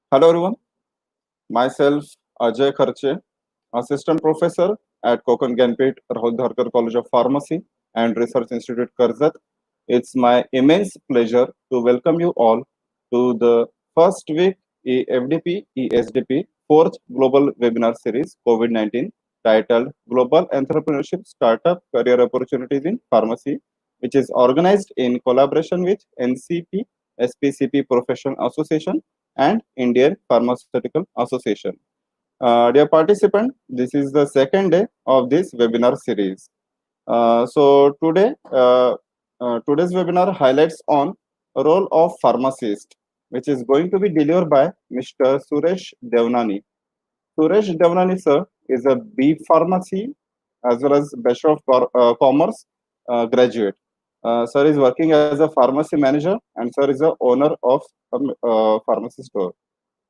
Hello everyone, myself Ajay Kharche, Assistant Professor at Kokon Ganpet Rahul Dharkar College of Pharmacy and Research Institute Karzat. It's my immense pleasure to welcome you all to the first week EFDP ESDP fourth global webinar series COVID-19 titled Global Entrepreneurship Startup Career Opportunities in Pharmacy, which is organized in collaboration with NCP SPCP Professional Association and Indian Pharmaceutical Association. Dear participant, this is the second day of this webinar series. Today's webinar highlights on role of pharmacist, which is going to be delivered by Mr. Suresh Devnani. Suresh Devnani, sir, is a B Pharmacy as well as Bachelor of Commerce graduate. Sir is working as a pharmacy manager and sir is the owner of a pharmacy store.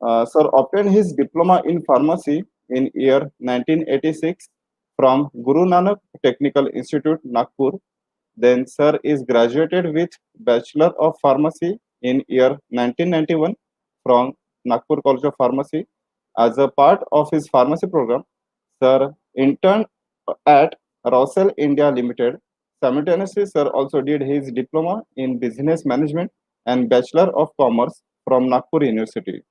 Sir obtained his diploma in pharmacy in year 1986 from Guru Nanak Technical Institute, Nagpur. Then Sir is graduated with Bachelor of Pharmacy in year 1991 from Nagpur College of Pharmacy. As a part of his pharmacy program, Sir interned at Rossell India Limited. Simultaneously, Sir also did his diploma in business management and Bachelor of Commerce from Nagpur University.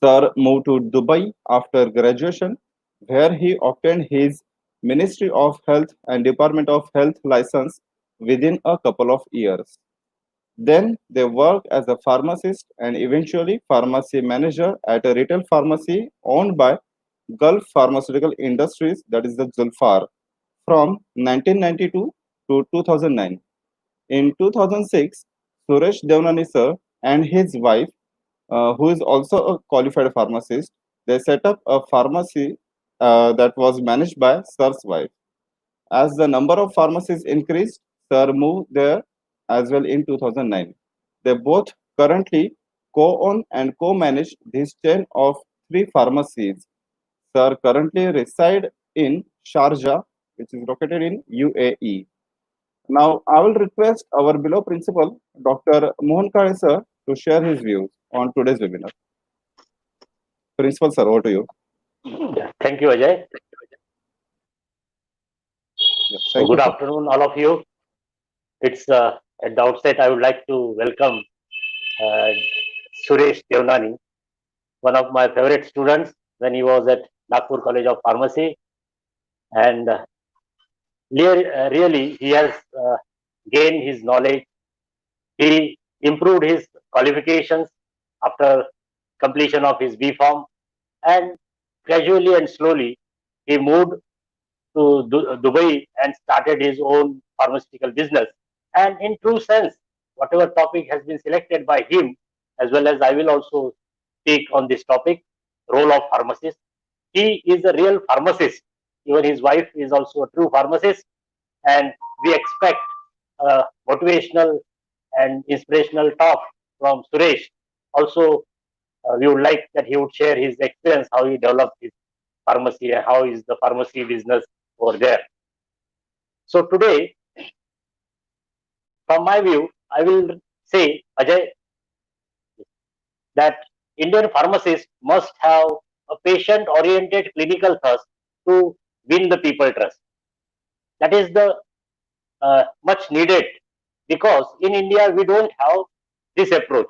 Sir moved to Dubai after graduation, where he obtained his Ministry of Health and Department of Health license within a couple of years. Then they worked as a pharmacist and eventually pharmacy manager at a retail pharmacy owned by Gulf Pharmaceutical Industries, that is the Zulfar, from 1992 to 2009. In 2006, Suresh Devnani sir and his wife, who is also a qualified pharmacist, they set up a pharmacy that was managed by Sir's wife. As the number of pharmacies increased, Sir moved there as well in 2009. They both currently co-own and co-manage this chain of three pharmacies. Sir currently reside in Sharjah, which is located in UAE. Now, I will request our below principal, Dr. Mohan Kale sir, to share his views on today's webinar. Principal sir, over to you. Thank you, Ajay. Yeah, So, thank you, good sir. afternoon, all of you. It's at the outset, I would like to welcome uh, Suresh Devnani, one of my favorite students when he was at Nagpur College of Pharmacy. And really, he has gained his knowledge. He improved his qualifications after completion of his B Farm. And gradually and slowly, he moved to Dubai and started his own pharmaceutical business. And in true sense, whatever topic has been selected by him, as well as I will also speak on this topic, role of pharmacist. He is a real pharmacist. Even his wife is also a true pharmacist. And we expect a motivational and inspirational talk from Suresh. Also, we would like that he would share his experience, how he developed his pharmacy and how is the pharmacy business over there. So today, from my view, I will say, Ajay, that Indian pharmacists must have a patient-oriented clinical thirst to win the people trust. That is the much needed because in India we don't have this approach.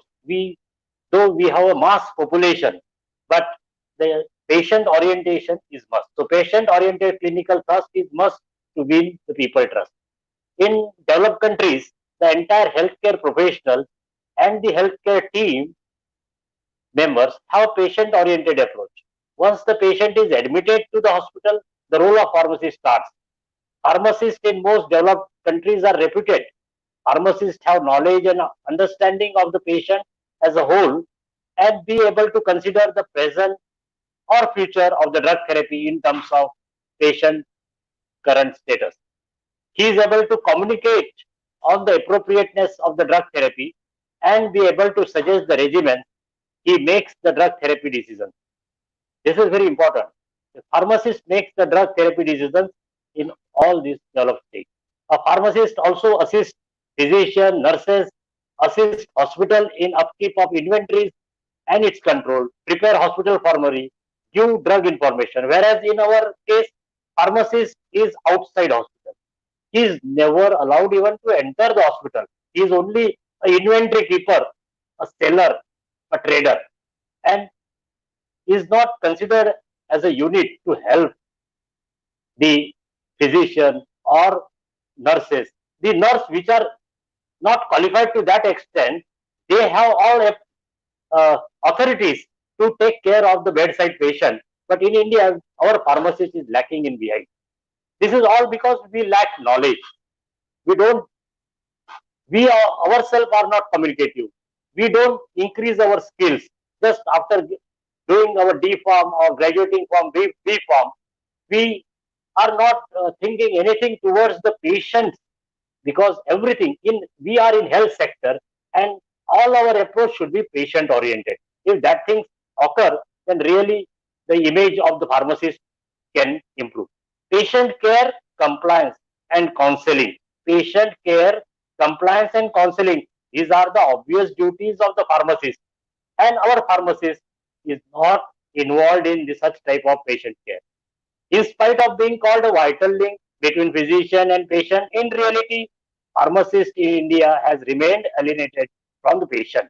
Though we have a mass population, but the patient orientation is must. So patient oriented clinical trust is must to win the people trust. In developed countries, the entire healthcare professional and the healthcare team members have patient-oriented approach. Once the patient is admitted to the hospital, the role of pharmacist starts. Pharmacists in most developed countries are reputed. Pharmacists have knowledge and understanding of the patient as a whole and be able to consider the present or future of the drug therapy in terms of patient current status. He is able to communicate on the appropriateness of the drug therapy and be able to suggest the regimen. He makes the drug therapy decisions. This is very important. The pharmacist makes the drug therapy decisions in all these developed states. A pharmacist also assists physician, nurses, assist hospital in upkeep of inventories and its control, prepare hospital formulary, give drug information. Whereas in our case, pharmacist is outside hospital. He is never allowed even to enter the hospital. He is only a inventory keeper, a seller, a trader, and is not considered as a unit to help the physician or nurses. The nurse which are not qualified to that extent, they have all authorities to take care of the bedside patient. But in India, our pharmacist is lacking in behind. This is all because we lack knowledge. We don't, we ourselves are not communicative. We don't increase our skills. Just after doing our D form or graduating from B form, we are not thinking anything towards the patients, because everything in we are in health sector, and all our approach should be patient oriented. If that things occur, then really the image of the pharmacist can improve. Patient care, compliance, and counseling. Patient care, compliance, and counseling, these are the obvious duties of the pharmacist, and our pharmacist is not involved in this such type of patient care. In spite of being called a vital link between physician and patient, in reality, pharmacist in India has remained alienated from the patient.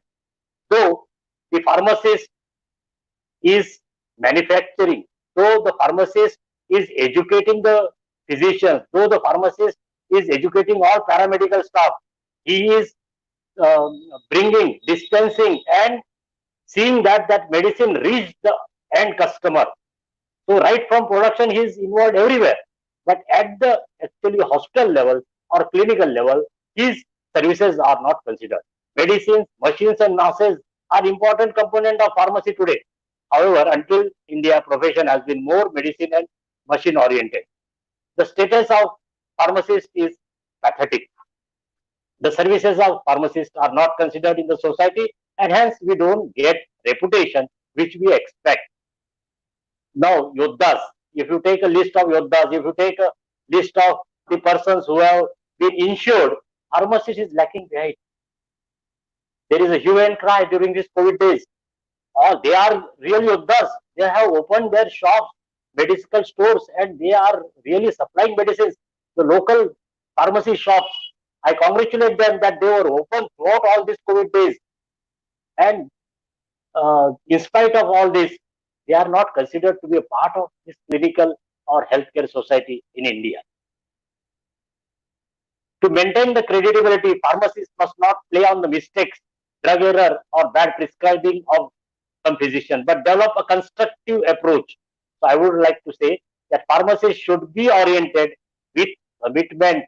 Though the pharmacist is manufacturing, though the pharmacist is educating the physicians, though the pharmacist is educating all paramedical staff, he is bringing, dispensing, and seeing that that medicine reach the end customer. So right from production, he is involved everywhere. But at the actually hospital level or clinical level, his services are not considered. Medicines, machines, and nurses are important component of pharmacy today. However, until India, profession has been more medicine and machine oriented. The status of pharmacist is pathetic. The services of pharmacists are not considered in the society, and hence we don't get reputation which we expect. Now, Yoddhas, if you take a list of Yoddhas, if you take a list of the persons who have been insured, pharmacist is lacking behind. There is a hue and cry during these COVID days. Or they are real Yoddhas. They have opened their shops, medical stores, and they are really supplying medicines. The local pharmacy shops, I congratulate them that they were open throughout all these COVID days. And in spite of all this, they are not considered to be a part of this clinical or healthcare society in India. To maintain the credibility, pharmacists must not play on the mistakes, drug error, or bad prescribing of some physician, but develop a constructive approach. So I would like to say that pharmacists should be oriented with commitment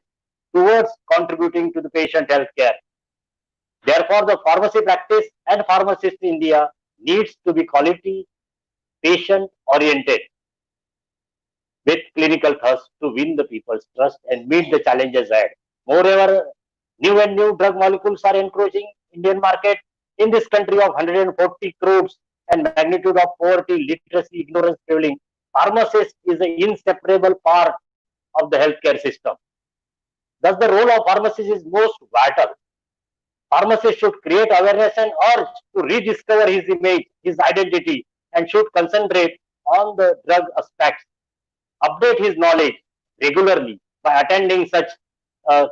towards contributing to the patient healthcare. Therefore, the pharmacy practice and pharmacist in India needs to be quality, patient oriented, with clinical thirst to win the people's trust and meet the challenges ahead. Moreover, new and new drug molecules are encroaching Indian market. In this country of 140 crores and magnitude of poverty, literacy, ignorance prevailing, pharmacist is an inseparable part of the healthcare system. Thus, the role of pharmacist is most vital. Pharmacist should create awareness and urge to rediscover his image, his identity, and should concentrate on the drug aspects, update his knowledge regularly by attending such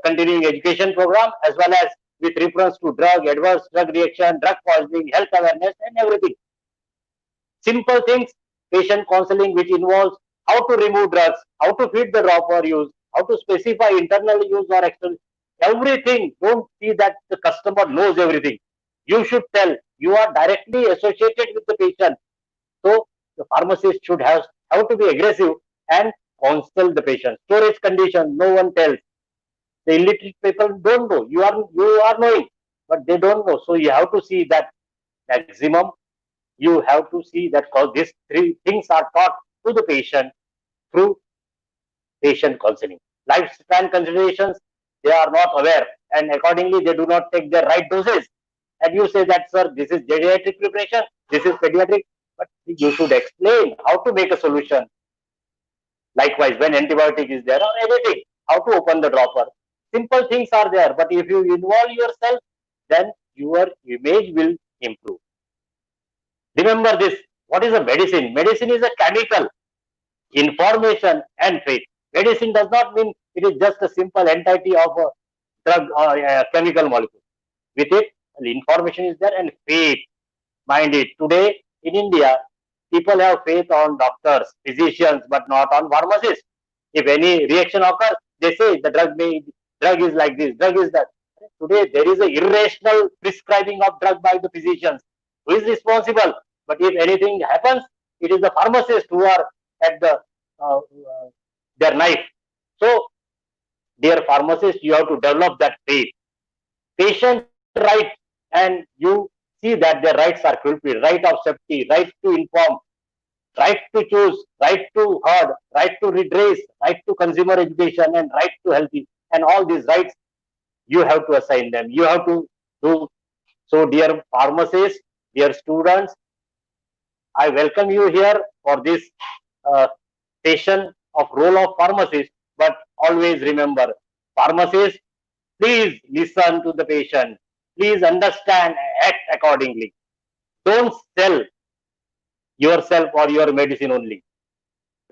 continuing education program, as well as with reference to drug, adverse drug reaction, drug poisoning, health awareness, and everything. Simple things, patient counseling, which involves how to remove drugs, how to feed the dropper use, how to specify internal use or external. Everything. Don't see that the customer knows everything. You should tell. You are directly associated with the patient. So the pharmacist should have to be aggressive and counsel the patient. Storage condition, no one tells. The illiterate people don't know. You are knowing, but they don't know. So you have to see that maximum. You have to see that these three things are taught to the patient through patient counseling. Lifespan considerations, they are not aware, and accordingly they do not take the right doses. And you say that, sir, this is geriatric preparation, this is pediatric, but you should explain how to make a solution. Likewise, when antibiotic is there or anything, how to open the dropper. Simple things are there, but if you involve yourself, then your image will improve. Remember this. What is a medicine? Medicine is a chemical, information, and faith. Medicine does not mean it is just a simple entity of a drug or a chemical molecule. With it, the information is there and faith. Mind it. Today in India, people have faith on doctors, physicians, but not on pharmacists. If any reaction occurs, they say the drug is like this, drug is that. Today there is a irrational prescribing of drug by the physicians. Who is responsible? But if anything happens, it is the pharmacists who are at their knife. So, dear pharmacists, you have to develop that faith. Patient rights, and you see that their rights are fulfilled. Right of safety, right to inform, right to choose, right to heard, right to redress, right to consumer education, and right to healthy. And all these rights, you have to assign them. You have to do. So, dear pharmacists, dear students, I welcome you here for this uh, session of role of pharmacist. But always remember, pharmacists, please listen to the patient. Please understand, act accordingly. Don't sell yourself or your medicine only.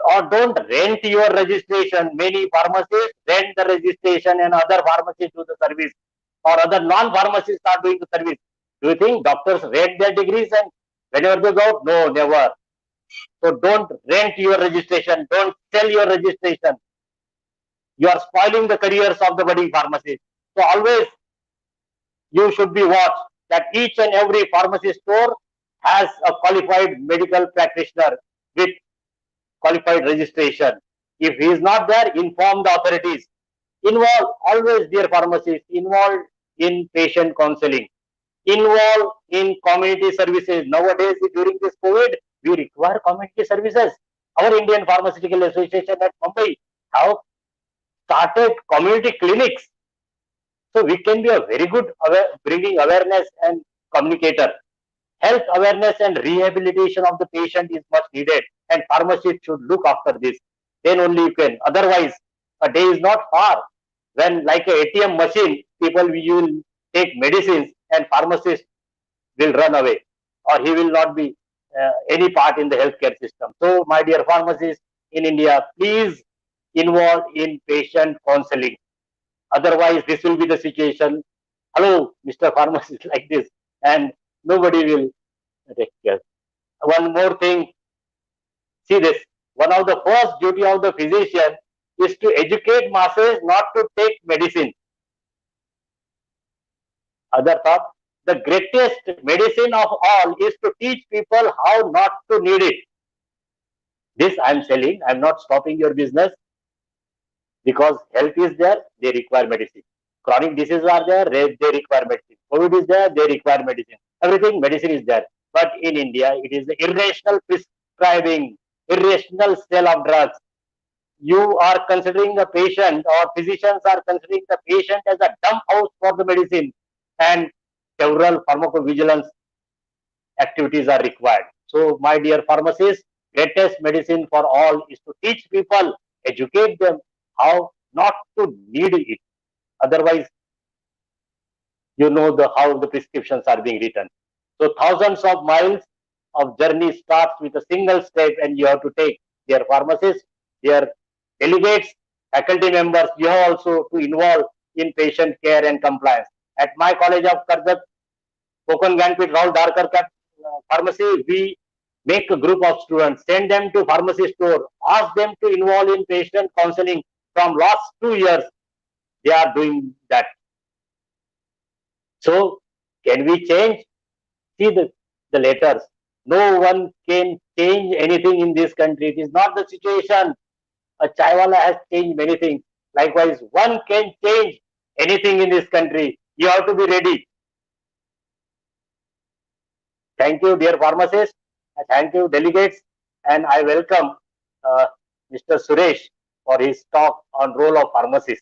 Or don't rent your registration. Many pharmacists rent the registration and other pharmacists do the service. Or other non-pharmacists are doing the service. Do you think doctors rent their degrees and whenever they go? No, never. So don't rent your registration. Don't sell your registration. You are spoiling the careers of the budding pharmacists. So always you should be watched that each and every pharmacy store has a qualified medical practitioner with qualified registration. If he is not there, inform the authorities. Involve always, dear pharmacists, involved in patient counseling, involved in community services. Nowadays, during this COVID, we require community services. Our Indian Pharmaceutical Association at Mumbai have started community clinics. So we can be a very good bringing awareness and communicator. Health awareness and rehabilitation of the patient is much needed, and pharmacists should look after this. Then only you can. Otherwise, a day is not far when, like a ATM machine, people will take medicines and pharmacist will run away, or he will not be any part in the healthcare system. So, my dear pharmacists in India, please involve in patient counseling. Otherwise, this will be the situation. Hello, Mr. Pharmacist, like this, and nobody will take care. One more thing, see this. One of the first duty of the physician is to educate masses not to take medicine. Other thought, the greatest medicine of all is to teach people how not to need it. This I'm selling. I'm not stopping your business because health is there, they require medicine. Chronic diseases are there, they require medicine. COVID is there, they require medicine. Everything, medicine is there. But in India, it is the irrational prescribing, irrational sale of drugs. You are considering the patient, or physicians are considering the patient as a dump house for the medicine, and several pharmacovigilance activities are required. So, my dear pharmacists, greatest medicine for all is to teach people, educate them how not to need it. Otherwise, you know how the prescriptions are being written. So thousands of miles of journey starts with a single step, and you have to take. Dear pharmacists, dear delegates, faculty members, you have also to involve in patient care and compliance. At my college of Karjat, Kokon Ganpit Raul Darkar Pharmacy, we make a group of students, send them to pharmacy store, ask them to involve in patient counseling. From last 2 years, they are doing that. So, can we change? See the letters. No one can change anything in this country. It is not the situation. A chaiwala has changed many things. Likewise, one can change anything in this country. You have to be ready. Thank you, dear pharmacists. Thank you, delegates. And I welcome uh, Mr. Suresh for his talk on role of pharmacist.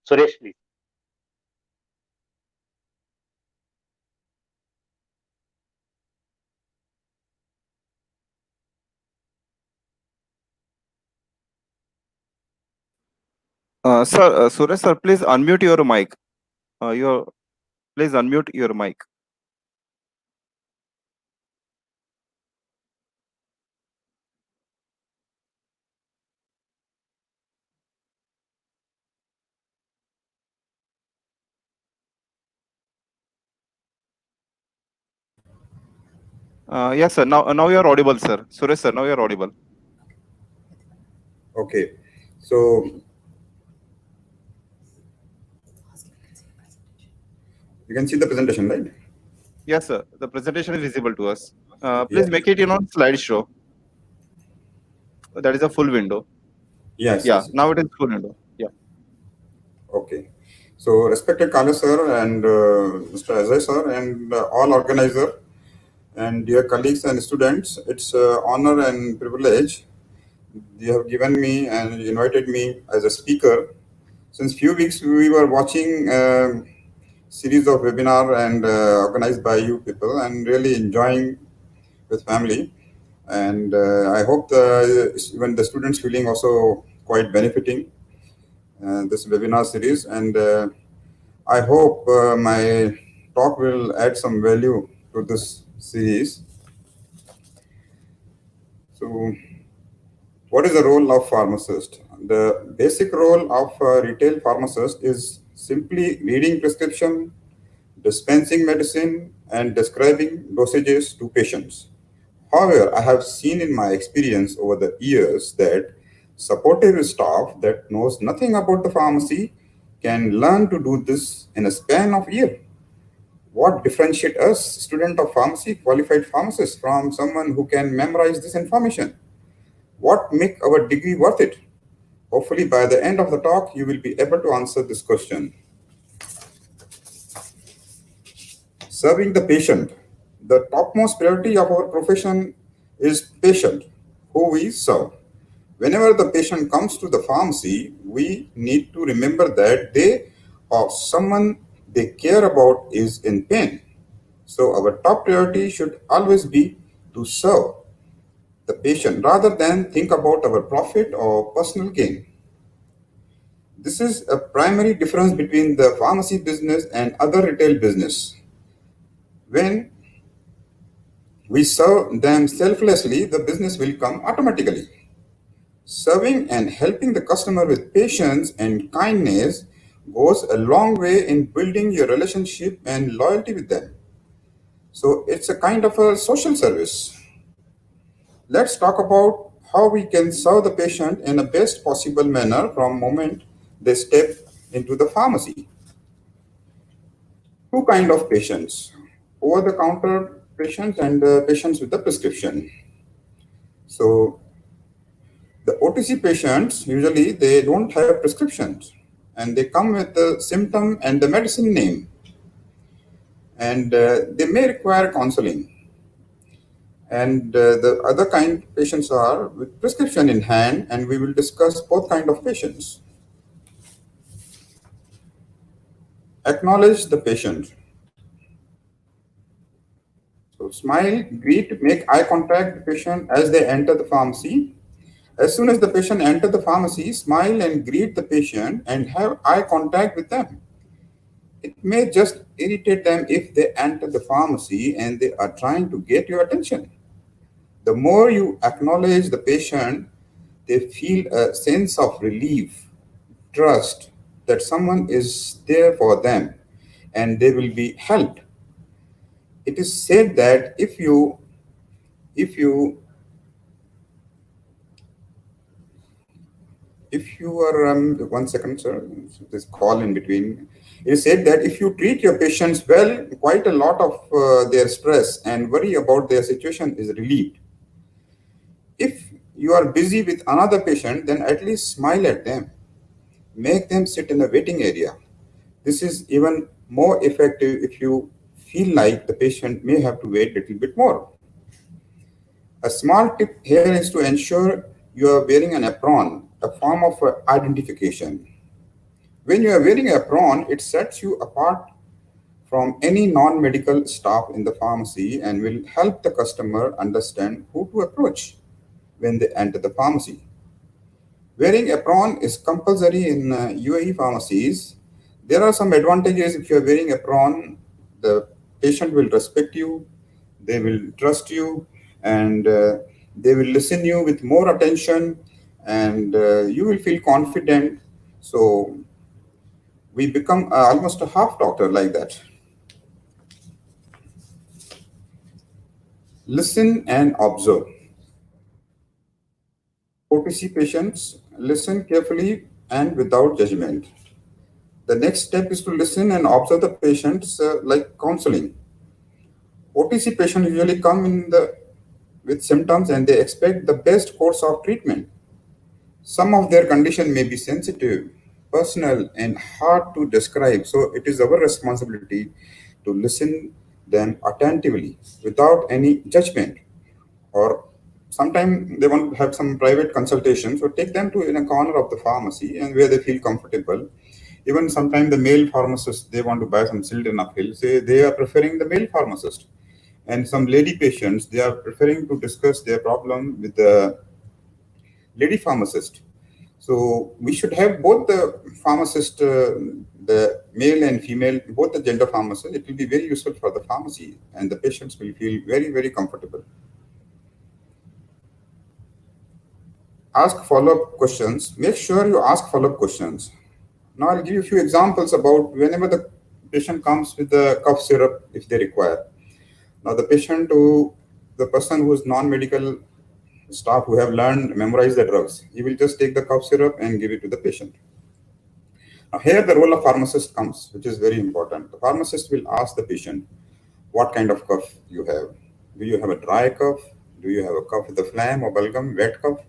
Suresh, please. Suresh sir, please unmute your mic. Please unmute your mic. Yes, sir. Now you are audible, sir. Suresh, sir. Now you are audible. Okay. So you can see the presentation, right? Yes, sir. The presentation is visible to us. Yeah. Please make it on slideshow. That is a full window. Yes, Yeah. yes, yes. Now it is full window. Yeah. Okay. So, respected Kala sir and Mr. Ajay sir and all organizer and dear colleagues and students, it's honor and privilege you have given me and invited me as a speaker. Since few weeks we were watching series of webinar and organized by you people and really enjoying with family. And I hope even the students feeling also quite benefiting this webinar series. And I hope my talk will add some value to this series. So, what is the role of pharmacist? The basic role of a retail pharmacist is simply reading prescription, dispensing medicine, and describing dosages to patients. However, I have seen in my experience over the years that supportive staff that knows nothing about the pharmacy can learn to do this in a span of year. What differentiates us, student of pharmacy, qualified pharmacist, from someone who can memorize this information? What make our degree worth it? Hopefully, by the end of the talk, you will be able to answer this question. Serving the patient. The topmost priority of our profession is patient, who we serve. Whenever the patient comes to the pharmacy, we need to remember that they or someone they care about is in pain. So our top priority should always be to serve the patient rather than think about our profit or personal gain. This is a primary difference between the pharmacy business and other retail business. When we serve them selflessly, the business will come automatically. Serving and helping the customer with patience and kindness goes a long way in building your relationship and loyalty with them. So it's a kind of a social service. Let's talk about how we can serve the patient in the best possible manner from moment they step into the pharmacy. Two kind of patients: over the counter patients and patients with the prescription. So the OTC patients usually they don't have prescriptions and they come with the symptom and the medicine name, and they may require counseling. And the other kind patients are with prescription in hand, and we will discuss both kind of patients. Acknowledge the patient. So smile, greet, make eye contact with the patient as they enter the pharmacy. As soon as the patient enter the pharmacy, smile and greet the patient and have eye contact with them. It may just irritate them if they enter the pharmacy and they are trying to get your attention. The more you acknowledge the patient, they feel a sense of relief, trust that someone is there for them and they will be helped. It is said that if you if you are 1 second, sir, this call in between. It is said that if you treat your patients well, quite a lot of their stress and worry about their situation is relieved. If you are busy with another patient, then at least smile at them. Make them sit in a waiting area. This is even more effective if you feel like the patient may have to wait a little bit more. A small tip here is to ensure you are wearing an apron, a form of identification. When you are wearing an apron, it sets you apart from any non medical staff in the pharmacy and will help the customer understand who to approach when they enter the pharmacy. Wearing apron is compulsory in UAE pharmacies. There are some advantages if you are wearing apron. The patient will respect you, they will trust you, and they will listen you with more attention, and you will feel confident. So we become almost a half doctor like that. Listen and observe. OTC patients listen carefully and without judgment. The next step is to listen and observe the patients like counseling. OTC patients usually come with symptoms and they expect the best course of treatment. Some of their condition may be sensitive, personal, and hard to describe. So it is our responsibility to listen them attentively without any judgment. Or sometimes they want to have some private consultation, so take them to in a corner of the pharmacy and where they feel comfortable. Even sometimes the male pharmacist they want to buy some sildenafil, say they are preferring the male pharmacist. And some lady patients they are preferring to discuss their problem with the lady pharmacist. So we should have both the pharmacist, the male and female, both the gender pharmacists. It will be very useful for the pharmacy, and the patients will feel very, very comfortable. Ask follow-up questions. Make sure you ask follow-up questions. Now I'll give you a few examples about whenever the patient comes with the cough syrup if they require. Now the person who is non-medical staff who have learned memorize the drugs, he will just take the cough syrup and give it to the patient. Now here the role of pharmacist comes, which is very important. The pharmacist will ask the patient what kind of cough you have. Do you have a dry cough? Do you have a cough with a phlegm or balgam, wet cough?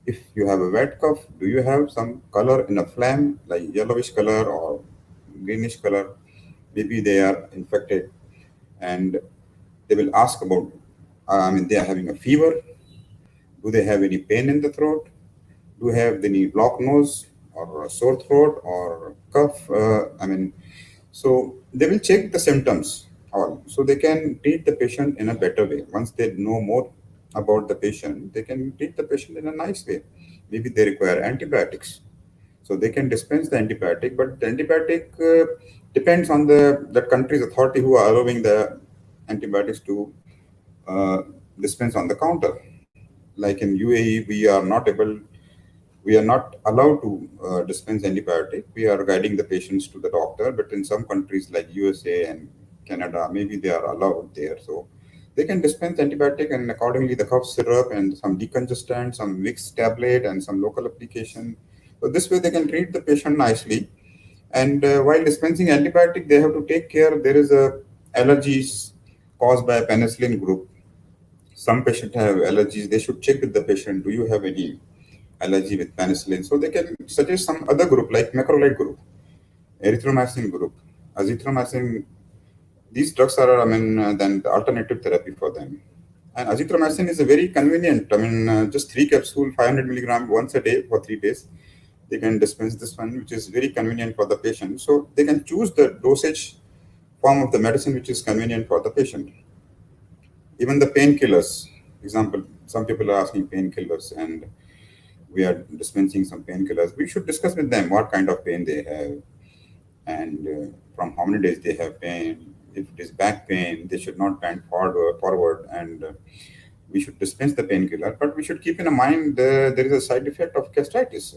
If you have a wet cough, do you have some color in a phlegm, like yellowish color or greenish color? Maybe they are infected, and they will ask about. They are having a fever. Do they have any pain in the throat? Do they have any blocked nose or a sore throat or cough? So they will check the symptoms all, so they can treat the patient in a better way. Once they know more about the patient, they can treat the patient in a nice way. Maybe they require antibiotics, so they can dispense the antibiotic. But the antibiotic depends on the country's authority who are allowing the antibiotics to uh, dispense on the counter. Like in UAE, we are not allowed to dispense antibiotic. We are guiding the patients to the doctor. But in some countries like USA and Canada, maybe they are allowed there. So they can dispense antibiotic and accordingly the cough syrup and some decongestant, some mixed tablet and some local application. So this way they can treat the patient nicely. And while dispensing antibiotic, they have to take care. There is a allergies caused by a penicillin group. Some patients have allergies. They should check with the patient, do you have any allergy with penicillin? So they can suggest some other group like macrolide group, erythromycin group, azithromycin. These drugs are, then the alternative therapy for them. And azithromycin is a very convenient. Just 3 capsule, 500 milligram once a day for 3 days. They can dispense this one, which is very convenient for the patient. So they can choose the dosage form of the medicine which is convenient for the patient. Even the painkillers, example, some people are asking painkillers, and we are dispensing some painkillers. We should discuss with them what kind of pain they have and from how many days they have pain. If it is back pain, they should not bend forward and we should dispense the painkiller. But we should keep in mind there is a side effect of gastritis.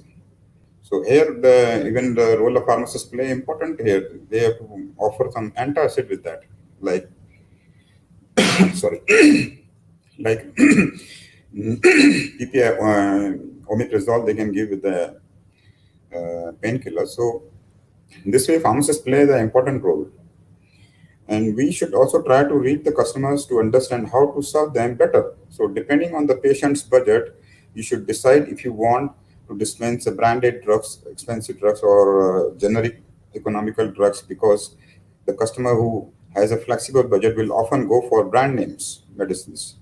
So here, even the role of pharmacists play important here. They have to offer some antacid with that, like sorry, like PPI, omeprazole. They can give with the painkiller. So this way, pharmacists play the important role. And we should also try to read the customers to understand how to serve them better. So depending on the patient's budget, you should decide if you want to dispense branded drugs, expensive drugs, or generic economical drugs, because the customer who has a flexible budget will often go for brand names medicines.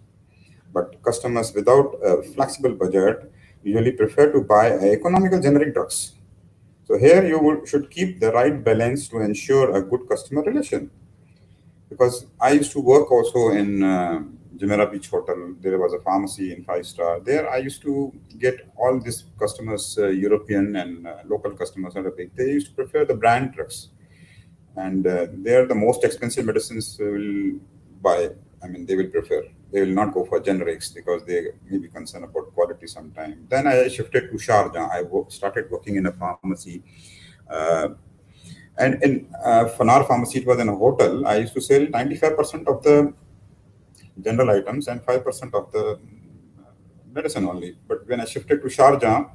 But customers without a flexible budget usually prefer to buy economical generic drugs. So here should keep the right balance to ensure a good customer relation. Because I used to work also in Jumeirah Beach Hotel. There was a pharmacy in five star. There I used to get all these customers, European and local customers, Arabic. They used to prefer the brand drugs, and they're the most expensive medicines will buy. They will prefer. They will not go for generics because they may be concerned about quality sometime. Then I shifted to Sharjah. Started working in a pharmacy. Uh, and in Fanar Pharmacy, it was in a hotel. I used to sell 95% of the general items and 5% of the medicine only. But when I shifted to Sharjah,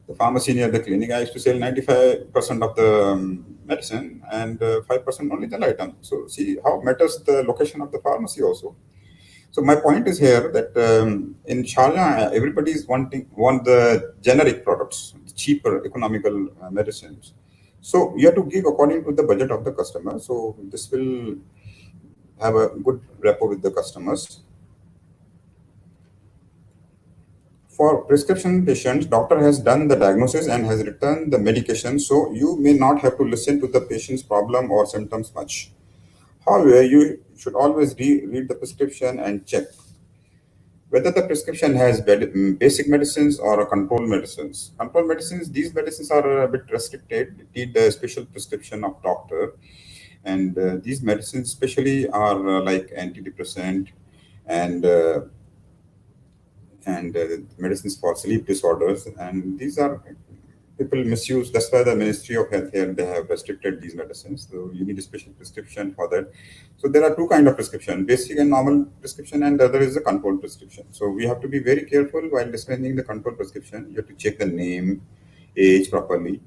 the pharmacy near the clinic, I used to sell 95% of the medicine and 5% only the item. So see how matters the location of the pharmacy also. So my point is here that in Sharjah, everybody is want the generic products, cheaper, economical medicines. So you have to give according to the budget of the customer. So this will have a good rapport with the customers. For prescription patients, doctor has done the diagnosis and has written the medication, so you may not have to listen to the patient's problem or symptoms much. However, you should always read the prescription and check whether the prescription has basic medicines or controlled medicines. Controlled medicines, these medicines are a bit restricted, need a special prescription of doctor, and these medicines especially are like antidepressant and medicines for sleep disorders, and these are people misuse. That's why the Ministry of Health here they have restricted these medicines. So you need a special prescription for that. So there are two kind of prescription: basic and normal prescription, and the other is a controlled prescription. So we have to be very careful while dispensing the controlled prescription. You have to check the name, age properly,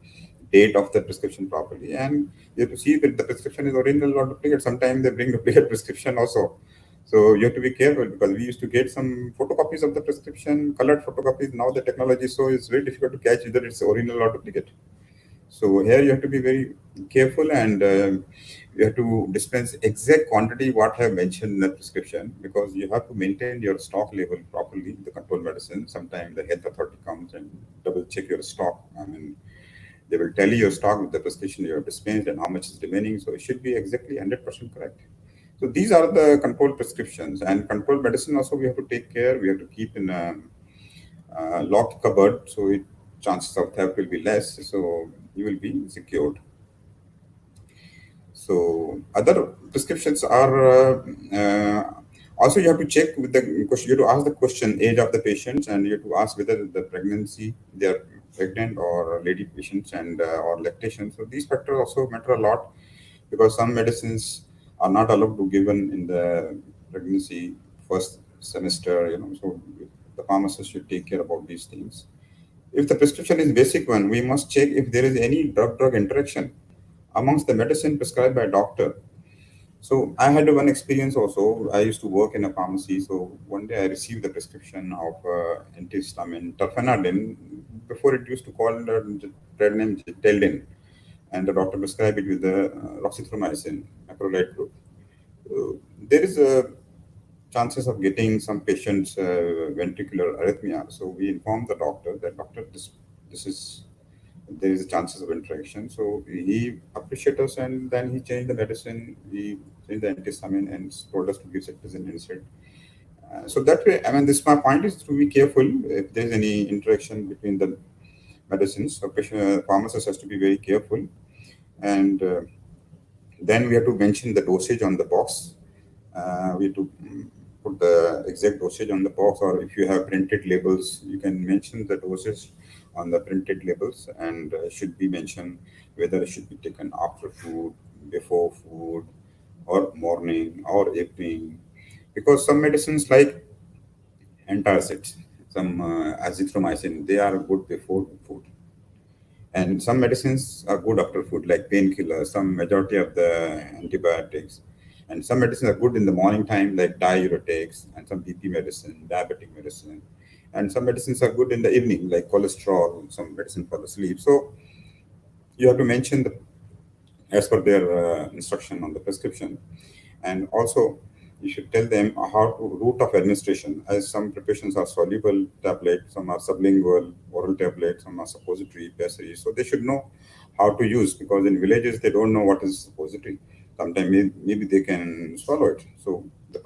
date of the prescription properly, and you have to see that the prescription is original or duplicate. Sometimes they bring duplicate prescription also. So you have to be careful because we used to get some photocopies of the prescription, colored photocopies. Now the technology so it's very difficult to catch whether it's original or duplicate. So here you have to be very careful and you have to dispense exact quantity what I have mentioned in the prescription because you have to maintain your stock level properly. The control medicine. Sometimes the health authority comes and double check your stock. I mean, they will tell you your stock with the prescription you have dispensed and how much is remaining. So it should be exactly 100% correct. So these are the controlled prescriptions and controlled medicine. Also, we have to take care. We have to keep in a locked cupboard, so chances of theft will be less. So you will be secured. So other prescriptions are also you have to check with the question. You have to ask the question age of the patients, and you have to ask whether the pregnancy they are pregnant or lady patients and or lactation. So these factors also matter a lot because some medicines are not allowed to given in the pregnancy first semester. So the pharmacist should take care about these things. If the prescription is basic one, we must check if there is any drug-drug interaction amongst the medicine prescribed by doctor. So I had one experience also. I used to work in a pharmacy. So one day I received the prescription of antihistamine, terfenadine. Before it used to call the trade name Teldin, and the doctor prescribed it with the roxithromycin, macrolide group. There is a chances of getting some patients ventricular arrhythmia. So we informed the doctor that doctor this is there is a chances of interaction. So he appreciated us and then he changed the medicine. He changed the antihistamine and told us to give cetirizine instead. So that way, I mean, this my point is to be careful if there is any interaction between the medicines. So pharmacist has to be very careful, and then we have to mention the dosage on the box. We have to put the exact dosage on the box, or if you have printed labels, you can mention the dosage on the printed labels, and should be mentioned whether it should be taken after food, before food, or morning or evening. Because some medicines like antacids, some azithromycin, they are good before food, and some medicines are good after food, like painkillers, some majority of the antibiotics. And some medicines are good in the morning time, like diuretics, and some BP medicine, diabetic medicine. And some medicines are good in the evening, like cholesterol, some medicine for the sleep. So you have to mention the as per their instruction on the prescription. And also, you should tell them how to route of administration, as some preparations are soluble tablet, some are sublingual, oral tablet, some are suppository, pessary. So they should know how to use because in villages they don't know what is suppository. Sometimes maybe they can swallow it. So the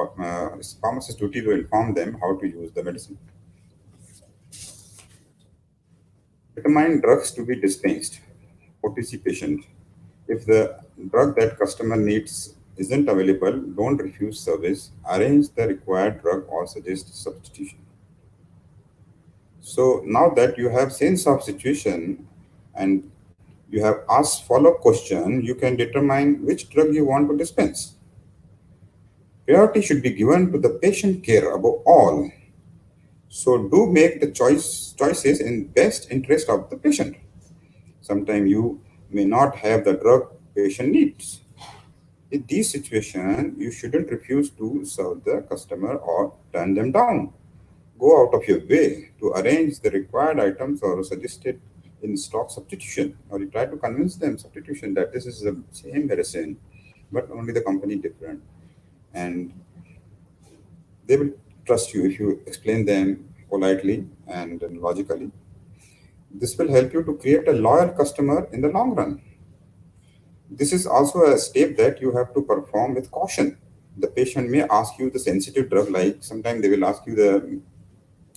pharmacist's duty to inform them how to use the medicine. Determine drugs to be dispensed. OTC patient. If the drug that customer needs isn't available, don't refuse service. Arrange the required drug or suggest substitution. So now that you have sense of situation and you have asked follow-up question, you can determine which drug you want to dispense. Priority should be given to the patient care above all. So do make the choices in best interest of the patient. Sometimes you may not have the drug patient needs. In these situations, you shouldn't refuse to serve the customer or turn them down. Go out of your way to arrange the required items or suggest it in stock substitution, or you try to convince them substitution that this is the same medicine, but only the company different, and they will trust you if you explain them politely and logically. This will help you to create a loyal customer in the long run. This is also a step that you have to perform with caution. The patient may ask you the sensitive drug, like sometimes they will ask you the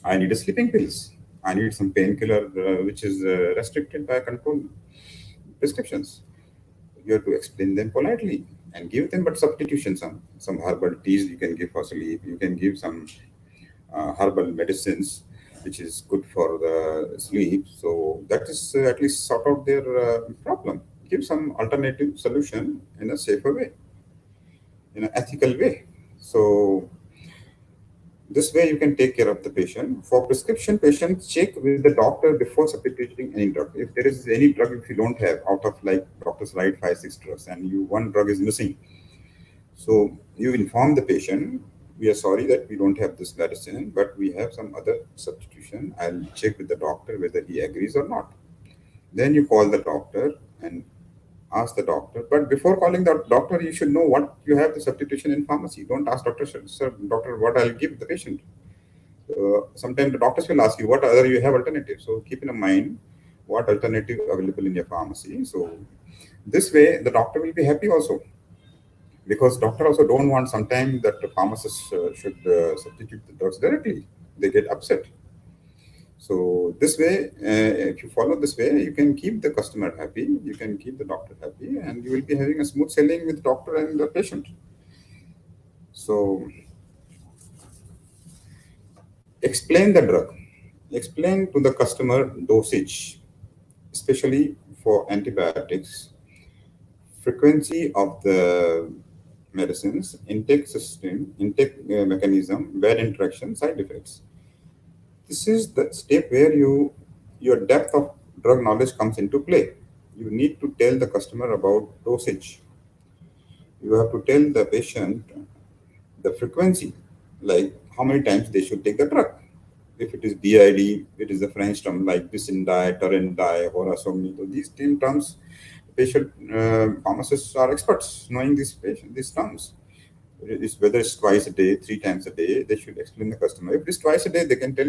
I need a sleeping pills. I need some painkiller which is restricted by control prescriptions. You have to explain them politely and give them but substitution, some herbal teas you can give for sleep. You can give some herbal medicines which is good for the sleep. So that is at least sort out their problem. Give some alternative solution in a safer way, in an ethical way. So this way, you can take care of the patient. For prescription, patients check with the doctor before substituting any drug. If there is any drug, if you don't have, out of like doctors write 5, 6 drugs, and you one drug is missing, so you inform the patient, we are sorry that we don't have this medicine, but we have some other substitution. I'll check with the doctor whether he agrees or not. Then you call the doctor and ask the doctor. But before calling the doctor, you should know what you have the substitution in pharmacy. Don't ask doctor, sir, doctor, what I'll give the patient. Sometimes the doctors will ask you what other you have alternatives. So keep in mind what alternative available in your pharmacy. So this way the doctor will be happy also, because doctor also don't want sometimes that the pharmacist should substitute the drugs directly. They get upset. So this way, if you follow this way, you can keep the customer happy, you can keep the doctor happy, and you will be having a smooth selling with doctor and the patient. So explain the drug. Explain to the customer dosage, especially for antibiotics, frequency of the medicines, intake system, intake mechanism, bad interaction, side effects. This is the step where your depth of drug knowledge comes into play. You need to tell the customer about dosage. You have to tell the patient the frequency, like how many times they should take the drug. If it is BID, it is the French term like Bisindai, Torendai, Horasomni. So these 10 terms, patient pharmacists are experts knowing these terms. Whether it's twice a day, 3 times a day, they should explain the customer. If it's twice a day, they can tell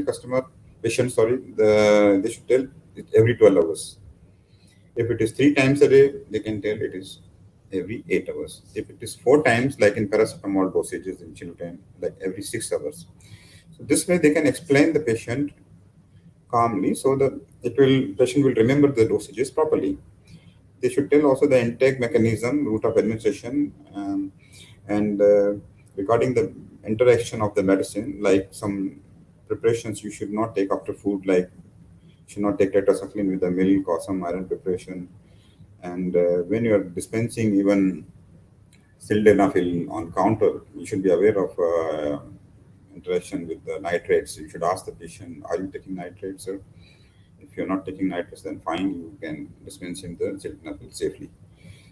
patient, sorry, they should tell it every 12 hours. If it is 3 times a day, they can tell it is every 8 hours. If it is 4 times, like in paracetamol dosages in children, like every 6 hours. So this way they can explain the patient calmly, so that patient will remember the dosages properly. They should tell also the intake mechanism, route of administration, and regarding the interaction of the medicine, like some preparations you should not take after food, like you should not take tetracycline with the milk or some iron preparation. And when you are dispensing even sildenafil on counter, you should be aware of interaction with the nitrates. You should ask the patient, are you taking nitrates, sir? If you're not taking nitrates, then fine, you can dispense him the sildenafil safely.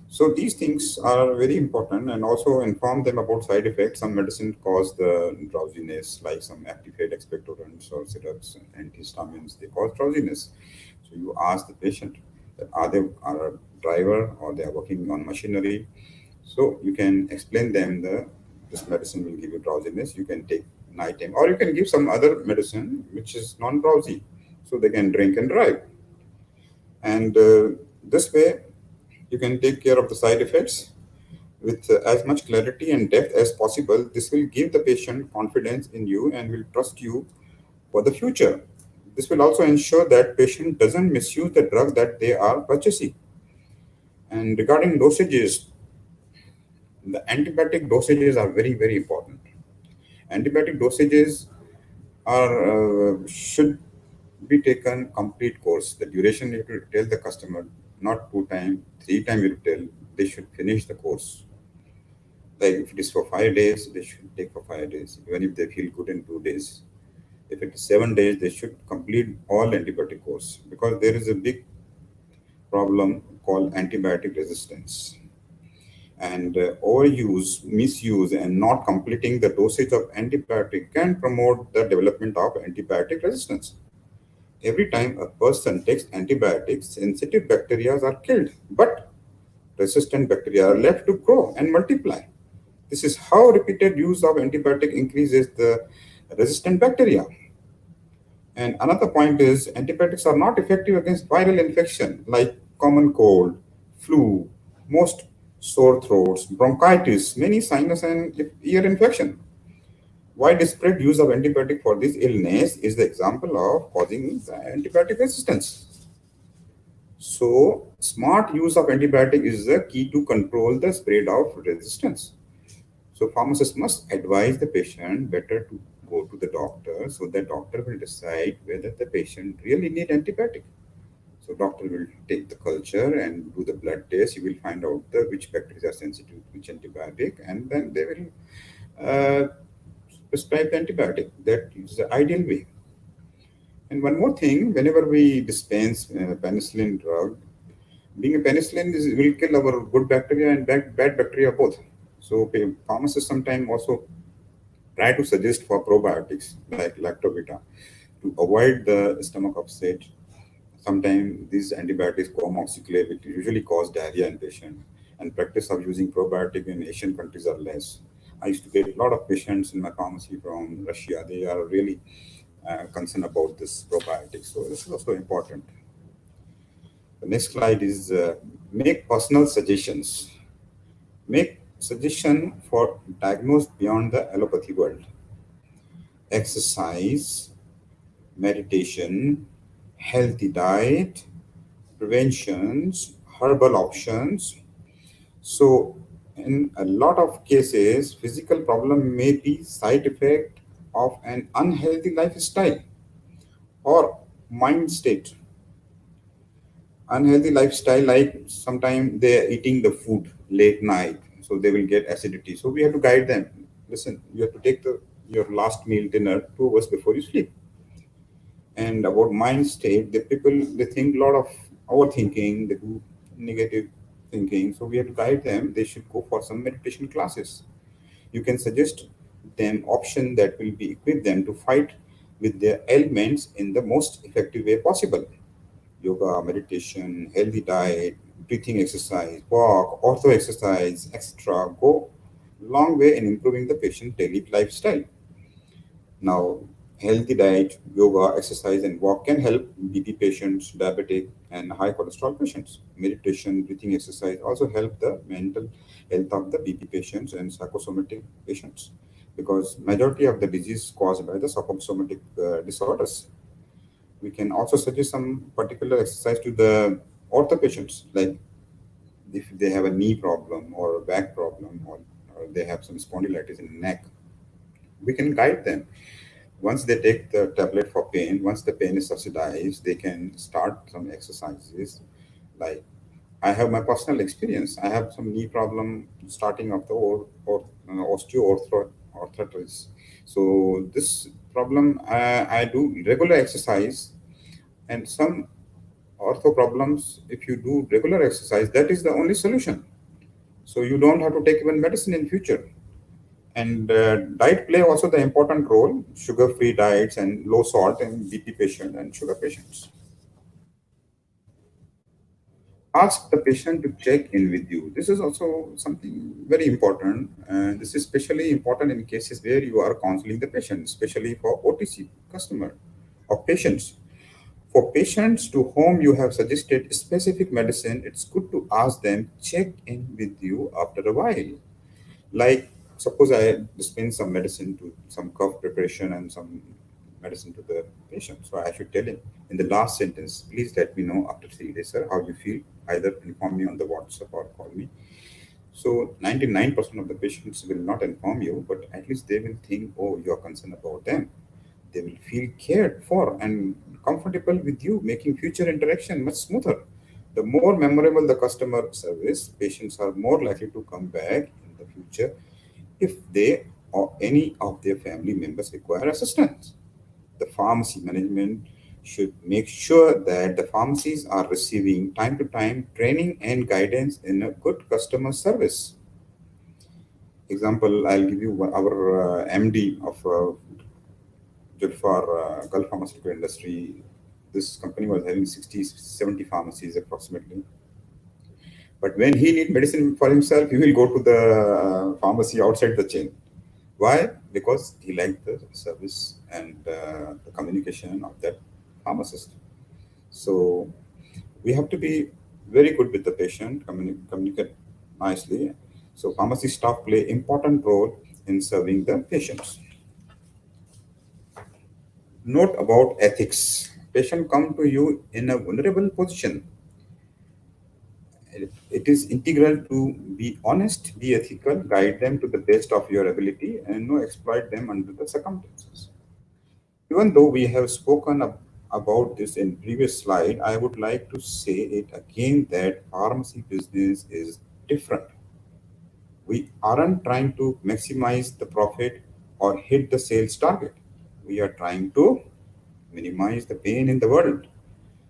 So these things are very important, and also inform them about side effects. Some medicine cause the drowsiness, like some activated expectorants or syrups and antihistamines. They cause drowsiness. So you ask the patient that are they are a driver or they are working on machinery. So you can explain them this medicine will give you drowsiness. You can take nighttime, or you can give some other medicine which is non-drowsy, so they can drink and drive. And this way you can take care of the side effects with as much clarity and depth as possible. This will give the patient confidence in you and will trust you for the future. This will also ensure that patient doesn't misuse the drug that they are purchasing. And regarding dosages, the antibiotic dosages are very, very important. Antibiotic dosages should be taken complete course. The duration you have to tell the customer, not 2 times, 3 times you tell. They should finish the course. Like if it is for 5 days, they should take for 5 days, even if they feel good in 2 days. If it is 7 days, they should complete all antibiotic course, because there is a big problem called antibiotic resistance. And overuse, misuse, and not completing the dosage of antibiotic can promote the development of antibiotic resistance. Every time a person takes antibiotics, sensitive bacteria are killed, but resistant bacteria are left to grow and multiply. This is how repeated use of antibiotic increases the resistant bacteria. And another point is antibiotics are not effective against viral infection like common cold, flu, most sore throats, bronchitis, many sinus and ear infection. Widespread use of antibiotic for this illness is the example of causing the antibiotic resistance. So, smart use of antibiotic is the key to control the spread of resistance. So, pharmacists must advise the patient better to go to the doctor, so the doctor will decide whether the patient really need antibiotic. So, doctor will take the culture and do the blood test. He will find out which bacteria are sensitive to which antibiotic, and then they will prescribe the antibiotic. That is the ideal way. And one more thing, whenever we dispense penicillin drug, being a penicillin will kill our good bacteria and bad bacteria both. So pharmacists sometimes also try to suggest for probiotics like lactobeta to avoid the stomach upset. Sometimes these antibiotics co amoxicillate, which usually cause diarrhea in patients, and practice of using probiotic in Asian countries are less. I used to get a lot of patients in my pharmacy from Russia. They are really concerned about this probiotic. So this is also important. The next slide is make personal suggestions. Make suggestion for diagnose beyond the allopathy world. Exercise, meditation, healthy diet, preventions, herbal options. So, in a lot of cases, physical problem may be side effect of an unhealthy lifestyle or mind state. Unhealthy lifestyle, like sometimes they're eating the food late night, so they will get acidity. So we have to guide them. Listen, you have to take your last meal dinner 2 hours before you sleep. And about mind state, the people they think a lot of overthinking, they do negative thinking. So we have to guide them. They should go for some meditation classes. You can suggest them option that will be equip them to fight with their ailments in the most effective way possible. Yoga, meditation, healthy diet, breathing exercise, walk, ortho exercise, etc. go long way in improving the patient daily lifestyle. Now, healthy diet, yoga, exercise, and walk can help BP patients, diabetic, and high cholesterol patients. Meditation, breathing exercise also help the mental health of the BP patients and psychosomatic patients, because majority of the disease caused by the psychosomatic disorders. We can also suggest some particular exercise to the ortho patients, like if they have a knee problem or a back problem, or they have some spondylitis in the neck, we can guide them. Once they take the tablet for pain, once the pain is subsidized, they can start some exercises. Like I have my personal experience. I have some knee problem starting of the osteoarthritis. So this problem, I do regular exercise, and some ortho problems, if you do regular exercise, that is the only solution. So you don't have to take even medicine in future. And diet play also the important role. Sugar free diets and low salt in BP patient and sugar patients. Ask the patient to check in with you. This is also something very important, and this is especially important in cases where you are counseling the patient, especially for OTC customer or patients. For patients to whom you have suggested specific medicine, it's good to ask them check in with you after a while. Like, suppose I dispense some medicine to some cough preparation and some medicine to the patient. So I should tell him in the last sentence, please let me know after 3 days, sir, how you feel. Either inform me on the WhatsApp or call me. So 99% of the patients will not inform you, but at least they will think, oh, you are concerned about them. They will feel cared for and comfortable with you, making future interaction much smoother. The more memorable the customer service, patients are more likely to come back in the future if they or any of their family members require assistance. The pharmacy management should make sure that the pharmacies are receiving time to time training and guidance in a good customer service. Example, I'll give you our MD of Julfar Gulf Pharmaceutical Industry. This company was having 60, 70 pharmacies approximately. But when he need medicine for himself, he will go to the pharmacy outside the chain. Why? Because he liked the service and the communication of that pharmacist. So we have to be very good with the patient, communicate nicely. So pharmacy staff play important role in serving the patients. Note about ethics. Patient come to you in a vulnerable position. It is integral to be honest, be ethical, guide them to the best of your ability, and no exploit them under the circumstances. Even though we have spoken about this in previous slide, I would like to say it again that pharmacy business is different. We aren't trying to maximize the profit or hit the sales target. We are trying to minimize the pain in the world.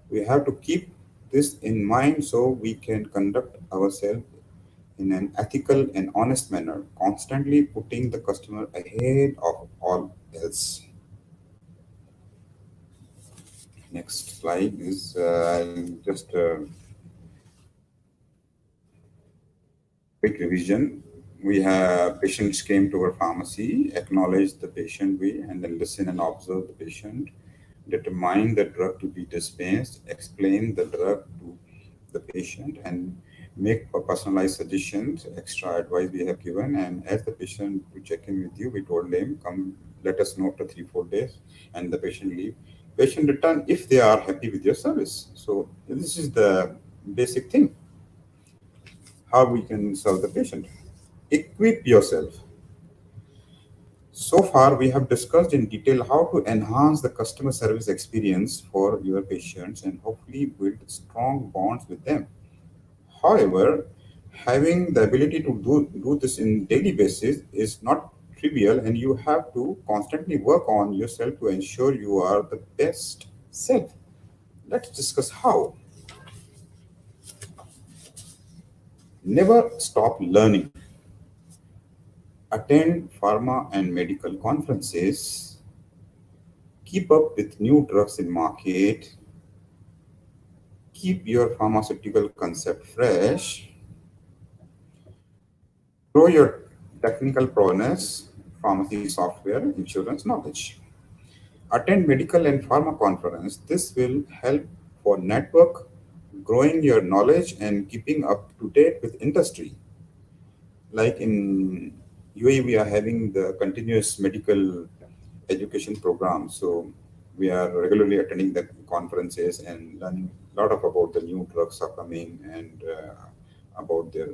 We have to keep this in mind so we can conduct ourselves in an ethical and honest manner, constantly putting the customer ahead of all else. Next slide is I'll just quick revision. We have patients came to our pharmacy, acknowledge the patient we, and then listen and observe the patient, determine the drug to be dispensed, explain the drug to the patient, and make a personalized suggestions, extra advice we have given. And as the patient to check in with you, we told them, come, let us know after 3 4 days, and the patient leave. Patient return if they are happy with your service. So this is the basic thing how we can serve the patient. Equip yourself. So far, we have discussed in detail how to enhance the customer service experience for your patients and hopefully build strong bonds with them. However, having the ability to do this in daily basis is not trivial, and you have to constantly work on yourself to ensure you are the best self. Let's discuss how. Never stop learning. Attend pharma and medical conferences, keep up with new drugs in market, keep your pharmaceutical concept fresh, grow your technical prowess, pharmacy software, insurance knowledge. Attend medical and pharma conference. This will help for network, growing your knowledge and keeping up to date with industry. Like in UAE, we are having the continuous medical education program. So we are regularly attending the conferences and learning a lot of about the new drugs are coming and about their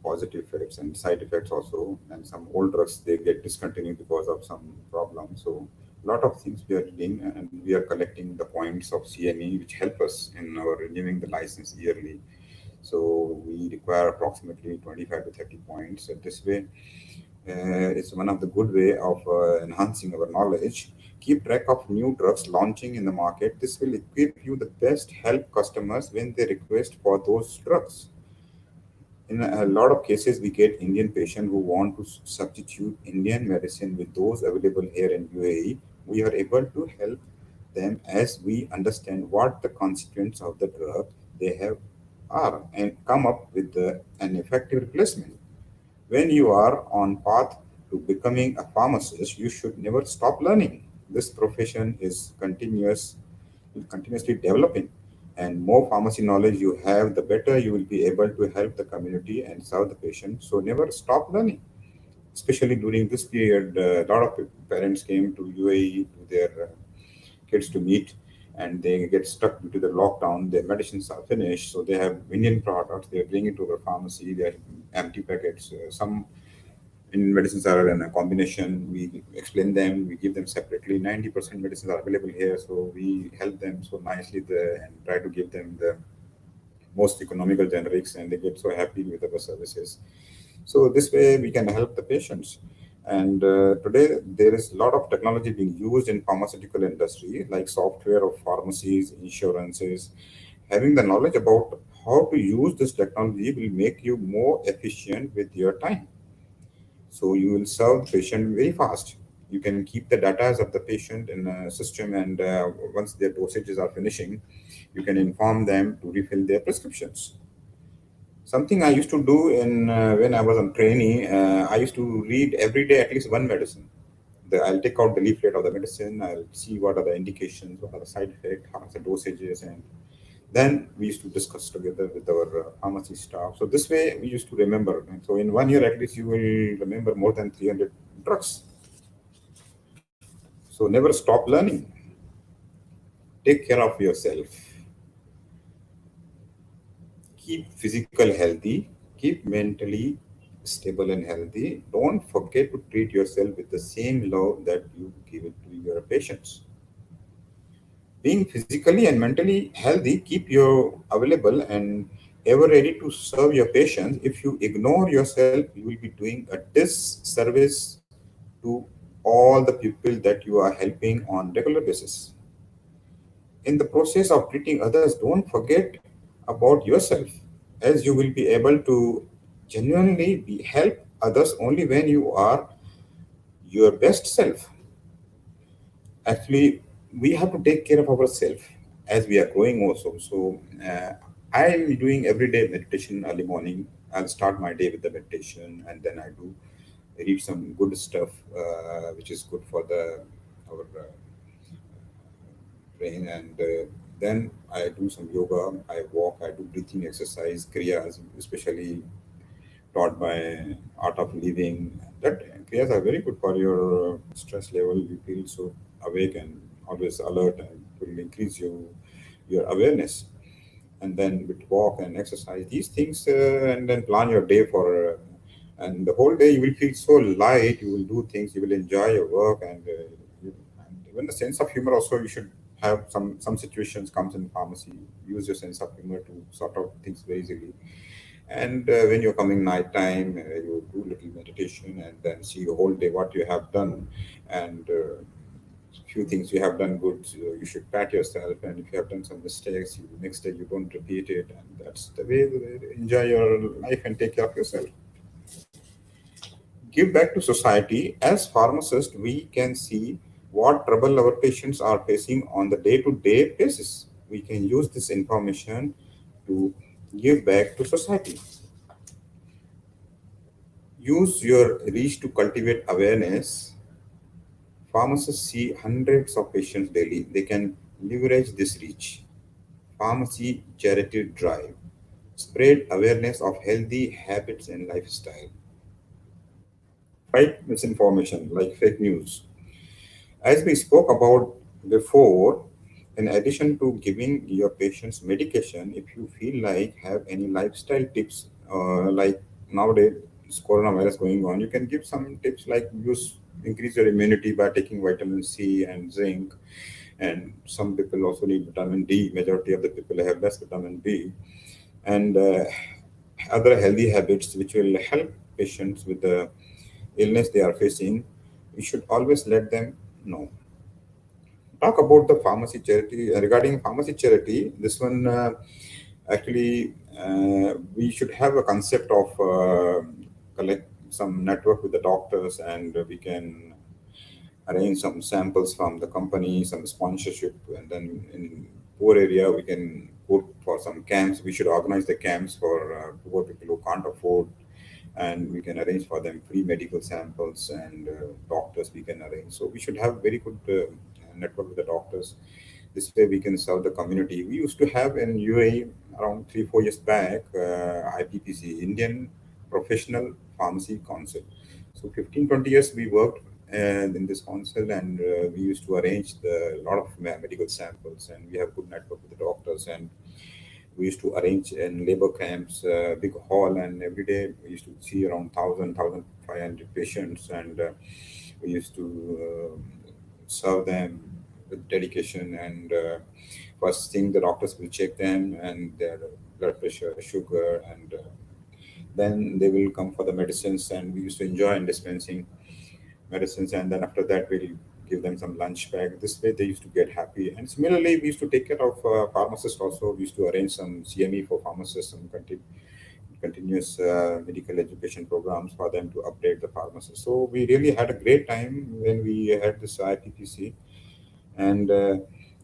positive effects and side effects also. And some old drugs they get discontinued because of some problem. So a lot of things we are doing and we are collecting the points of CME which help us in our renewing the license yearly. So we require approximately 25 to 30 points. And this way, it's one of the good way of enhancing our knowledge. Keep track of new drugs launching in the market. This will equip you the best help customers when they request for those drugs. In a lot of cases, we get Indian patients who want to substitute Indian medicine with those available here in UAE. We are able to help them as we understand what the constituents of the drug they have are and come up with an effective replacement. When you are on path to becoming a pharmacist, you should never stop learning. This profession is continuously developing, and more pharmacy knowledge you have, the better you will be able to help the community and serve the patient. So never stop learning. Especially during this period, a lot of parents came to UAE to their kids to meet, and they get stuck due to the lockdown. Their medicines are finished, so they have Indian products. They bring it to the pharmacy. They are empty packets. Some in medicines are in a combination. We explain them. We give them separately. 90% medicines are available here, so we help them so nicely and try to give them the most economical generics, and they get so happy with our services. So this way we can help the patients. And today there is a lot of technology being used in pharmaceutical industry, like software of pharmacies, insurances. Having the knowledge about how to use this technology will make you more efficient with your time. So you will serve the patient very fast. You can keep the data of the patient in a system, and once their dosages are finishing, you can inform them to refill their prescriptions. Something I used to do in when I was on trainee, I used to read every day at least one medicine. I'll take out the leaflet of the medicine. I'll see what are the indications, what are the side effects, how are the dosages, and then we used to discuss together with our pharmacy staff. So this way we used to remember. And so in 1 year at least you will remember more than 300 drugs. So never stop learning. Take care of yourself. Keep physical healthy. Keep mentally stable and healthy. Don't forget to treat yourself with the same love that you give it to your patients. Being physically and mentally healthy keep you available and ever ready to serve your patients. If you ignore yourself, you will be doing a disservice to all the people that you are helping on regular basis. In the process of treating others, don't forget about yourself, as you will be able to genuinely help others only when you are your best self. Actually, we have to take care of ourselves as we are growing also. So I'm doing everyday meditation early morning. I'll start my day with the meditation, and then I do read some good stuff, which is good for the our brain. And then I do some yoga. I walk. I do breathing exercise, kriyas, especially taught by Art of Living. That kriyas are very good for your stress level. You feel so awake and always alert, and it will increase your awareness. And then with walk and exercise, these things, and then plan your day for. And the whole day you will feel so light. You will do things. You will enjoy your work, and even the sense of humor also. You should have some situations comes in pharmacy. Use your sense of humor to sort out things very easily. And when you're coming night time, you do little meditation and then see your whole day what you have done, and few things you have done good. So you should pat yourself, and if you have done some mistakes, next day you don't repeat it, and that's the way to enjoy your life and take care of yourself. Give back to society. As pharmacists, we can see what trouble our patients are facing on the day-to-day basis. We can use this information to give back to society. Use your reach to cultivate awareness. Pharmacists see hundreds of patients daily. They can leverage this reach. Pharmacy charity drive. Spread awareness of healthy habits and lifestyle. Fight misinformation like fake news. As we spoke about before, in addition to giving your patients medication, if you feel like have any lifestyle tips, like nowadays this coronavirus going on, you can give some tips like use increase your immunity by taking vitamin C and zinc, and some people also need vitamin D. Majority of the people have less vitamin D, and other healthy habits which will help patients with the illness they are facing. We should always let them know. Talk about the pharmacy charity. Regarding pharmacy charity, this one actually we should have a concept of collect some network with the doctors, and we can arrange some samples from the company, some sponsorship, and then in poor area we can put for some camps. We should organize the camps for poor people who can't afford, and we can arrange for them free medical samples, and doctors we can arrange. So we should have very good network with the doctors. This way we can serve the community. We used to have in UAE around 3 4 years back, IPPC, Indian Professional Pharmacy Council. So 15 20 years we worked in this council, and we used to arrange the lot of medical samples, and we have good network with the doctors. And we used to arrange in labor camps, big hall, and every day we used to see around 1,500 patients, and we used to serve them with dedication. And first thing, the doctors will check them and their blood pressure, sugar, and Then they will come for the medicines, and we used to enjoy in dispensing medicines. And then after that, we'll give them some lunch bag. This way, they used to get happy. And similarly, we used to take care of pharmacists also. We used to arrange some CME for pharmacists, some continuous medical education programs for them to update the pharmacists. So we really had a great time when we had this IPPC. And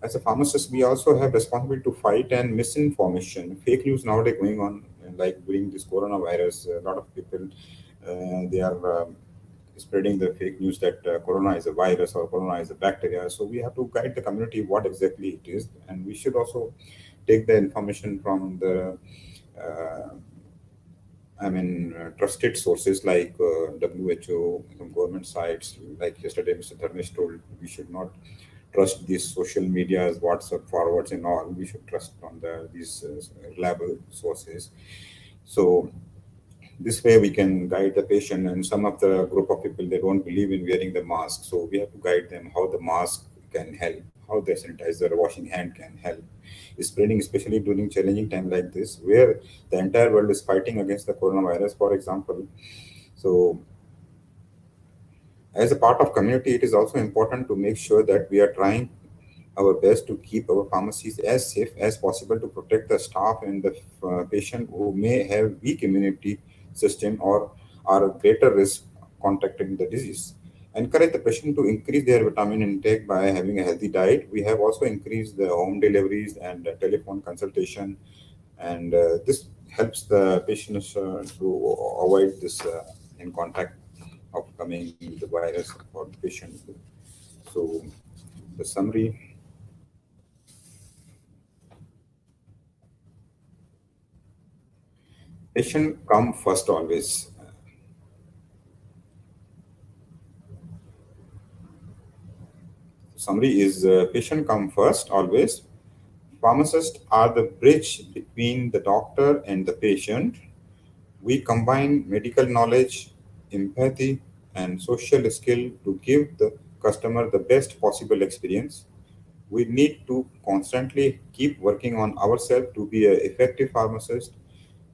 as a pharmacist, we also have responsibility to fight and misinformation, fake news nowadays going on. Like during this coronavirus, a lot of people they are spreading the fake news that corona is a virus or corona is a bacteria. So we have to guide the community what exactly it is, and we should also take the information from the uh, trusted sources like WHO, some government sites. Like yesterday, Mr. Dharmesh told, we should not trust these social medias, WhatsApp forwards, and all. We should trust on these reliable sources. So this way we can guide the patient. And some of the group of people, they don't believe in wearing the mask, so we have to guide them how the mask can help, how the sanitizer, washing hand can help spreading, especially during challenging time like this where the entire world is fighting against the coronavirus, for example. So as a part of community, it is also important to make sure that we are trying our best to keep our pharmacies as safe as possible to protect the staff and the patient who may have weak immunity system or are at greater risk contracting the disease. Encourage the patient to increase their vitamin intake by having a healthy diet. We have also increased the home deliveries and telephone consultation, and this helps the patients to avoid this in contact of coming the virus for the patient. So the summary. Patient come first always. Summary is patient come first always. Pharmacists are the bridge between the doctor and the patient. We combine medical knowledge, empathy, and social skill to give the customer the best possible experience. We need to constantly keep working on ourselves to be an effective pharmacist.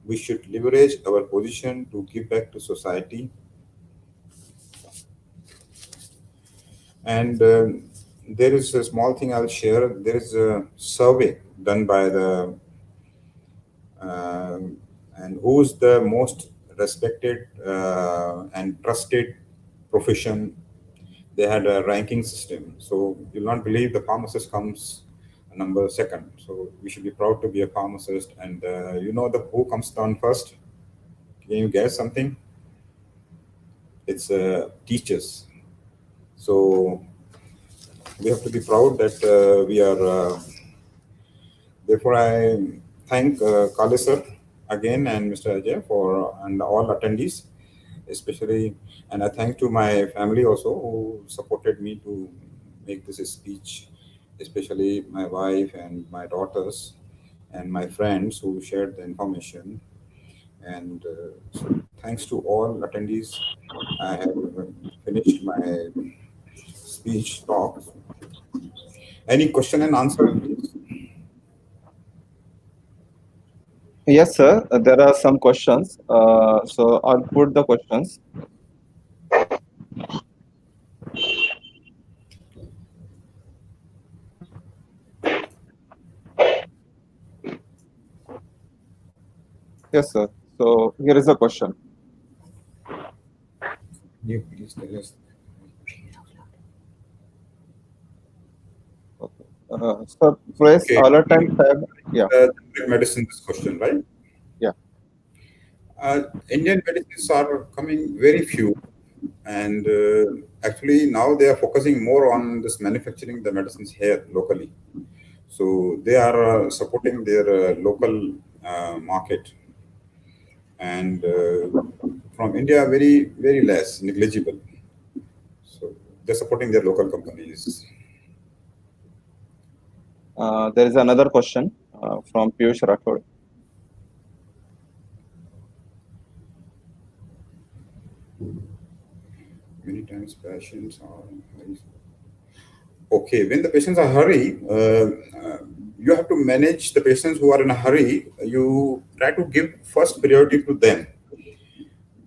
We should leverage our position to give back to society. And there is a small thing I'll share. There is a survey done by the and who's the most respected and trusted profession. They had a ranking system. So you'll not believe the pharmacist comes number second. So we should be proud to be a pharmacist. And you know the who comes down first? Can you guess something? It's teachers. So we have to be proud that we are. Therefore, I thank Kale sir again and Mr. Ajay for and all attendees, especially, and I thank to my family also who supported me to make this speech, especially my wife and my daughters and my friends who shared the information. And so, thanks to all attendees, I have finished my speech talk. Any question and answer, please? Yes, sir. There are some questions. So I'll put the questions. Yes, sir. So here is a question. You please tell us. Okay. Sir, press Okay, alert and tab. Yeah, medicine. This question, right? yeah. Indian medicines are coming very few, and actually now they are focusing more on this manufacturing the medicines here locally. So they are supporting their local market, and from India very less, negligible. So they're supporting their local companies. There is another question from Piyush Rathod. Many times patients are very okay. When the patients are hurry, you have to manage the patients who are in a hurry. You try to give first priority to them.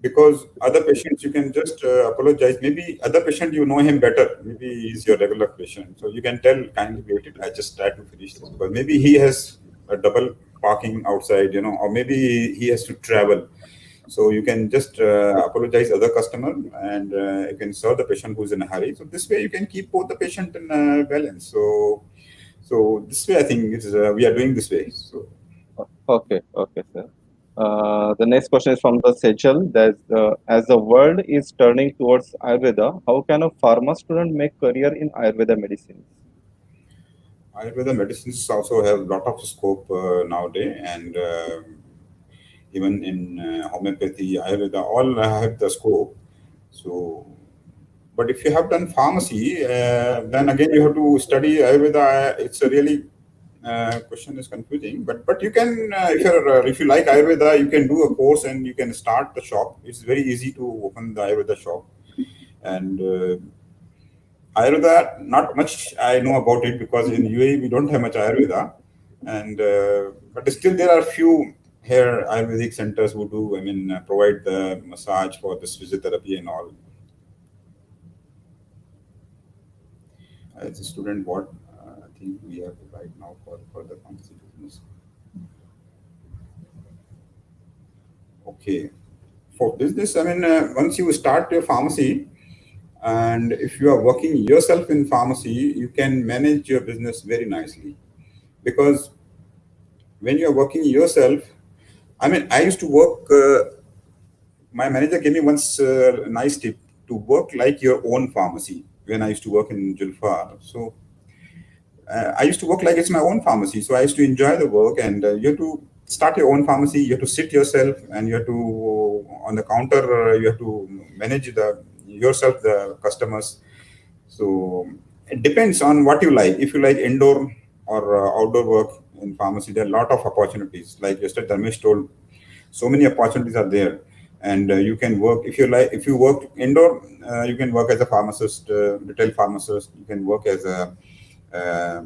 because other patients you can just apologize. Maybe other patient you know him better. Maybe he's your regular patient, so you can tell kindly wait it. I just try to finish this because maybe he has a double parking outside, or maybe he has to travel. So you can just apologize other customer and you can serve the patient who's in a hurry. So this way you can keep both the patient in balance. So this way I think it's we are doing this way. So Okay, okay, sir. The next question is from the Sejal. That as the world is turning towards Ayurveda, how can a pharma student make career in Ayurveda medicine? Ayurveda medicines also have a lot of scope nowadays, and even in homeopathy, Ayurveda, all have the scope. So, but if you have done pharmacy, then again you have to study Ayurveda. It's a really question is confusing, but you can if you like Ayurveda, you can do a course and you can start the shop. It's very easy to open the Ayurveda shop, and Ayurveda, not much I know about it because in UAE we don't have much Ayurveda, and but still there are few here Ayurvedic centers who do. I mean, provide the massage for this physiotherapy and all. As a student, what I think we have right now for the pharmacy business. Okay, for business, I mean, once you start your pharmacy, and if you are working yourself in pharmacy, you can manage your business very nicely because when you are working yourself, I mean, I used to work. My manager gave me once a nice tip to work like your own pharmacy when I used to work in Julfar. So I used to work like it's my own pharmacy. So I used to enjoy the work, and you have to start your own pharmacy. You have to sit yourself, and you have to on the counter. You have to manage the yourself the customers. So it depends on what you like. If you like indoor or outdoor work in pharmacy, there are a lot of opportunities. Like yesterday, Dharmesh told, so many opportunities are there, and you can work if you like. If you work indoor, you can work as a pharmacist, retail pharmacist. You can work as a uh,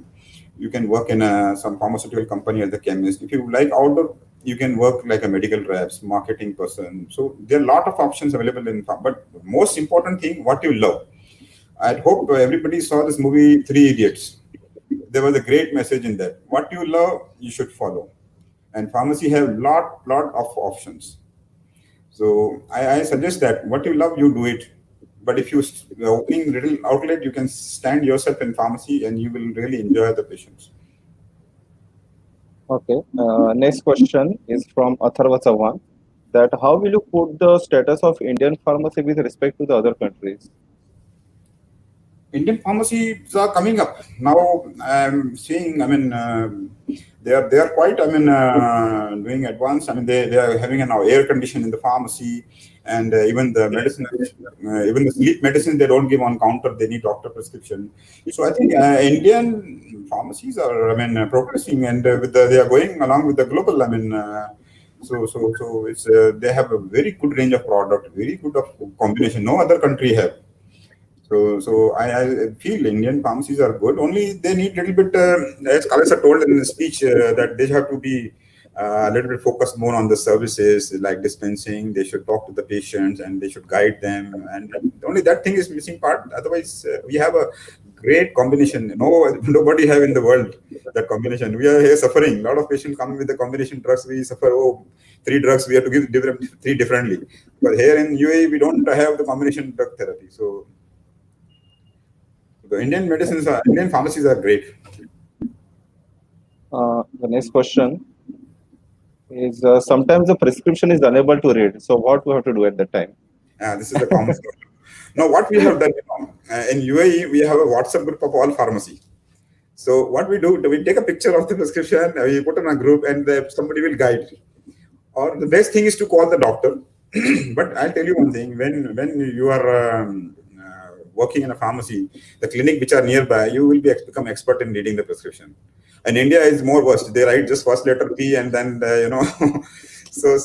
you can work in some pharmaceutical company as a chemist. If you like outdoor, you can work like a medical reps, marketing person. So there are a lot of options available in pharma. But the most important thing, what you love. I hope everybody saw this movie Three Idiots. There was a great message in that. What you love, you should follow. And pharmacy have lot of options. So I suggest that what you love, you do it. But if you opening little outlet, you can stand yourself in pharmacy and you will really enjoy the patients. Okay. Next question is from Atharva Chavan. That how will you put the status of Indian pharmacy with respect to the other countries? Indian pharmacies are coming up now. I'm seeing. I mean, they are quite. I mean, doing advanced. I mean, they are having now air condition in the pharmacy, and even the medicine, even the sleep medicine they don't give on counter. They need doctor prescription. So I think Indian pharmacies are. I mean, progressing, and they are going along with the global. I mean. So it's they have a very good range of product, very good of combination. No other country have. So I feel Indian pharmacies are good. Only they need little bit, as Kalasa told in the speech, that they have to be a little bit focused more on the services like dispensing. They should talk to the patients and they should guide them. And only that thing is missing part. Otherwise, we have a great combination. No, nobody have in the world that combination. We are here suffering. A lot of patients come with the combination drugs. We suffer. Oh, three drugs. We have to give three differently. But here in UAE, we don't have the combination drug therapy. So the Indian pharmacies are great. The next question is sometimes the prescription is unable to read. So what we have to do at that time? This is a common problem. Now, what we have done in UAE, we have a WhatsApp group of all pharmacy. So what we do, we take a picture of the prescription, we put in a group, and somebody will guide. Or the best thing is to call the doctor. But I'll tell you one thing: when you are working in a pharmacy, the clinic which are nearby, you will become expert in reading the prescription. And India is more worse. They write just first letter P and then so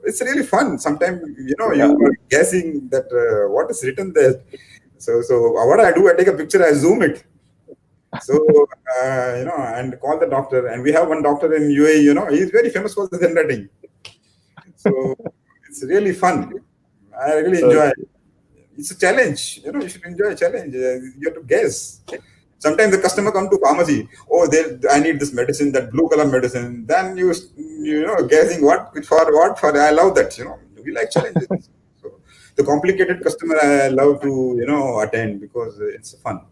it's really fun. Sometimes you Yeah. are guessing that what is written there. So what I do, I take a picture, I zoom it. So and call the doctor. And we have one doctor in UAE. He's very famous for the handwriting. So It's really fun. I really enjoy it. It's a challenge. You should enjoy a challenge. You have to guess. Sometimes the customer come to pharmacy. Oh, I need this medicine, that blue color medicine. Then guessing what for. I love that. We like challenges. So the complicated customer I love to attend because it's fun.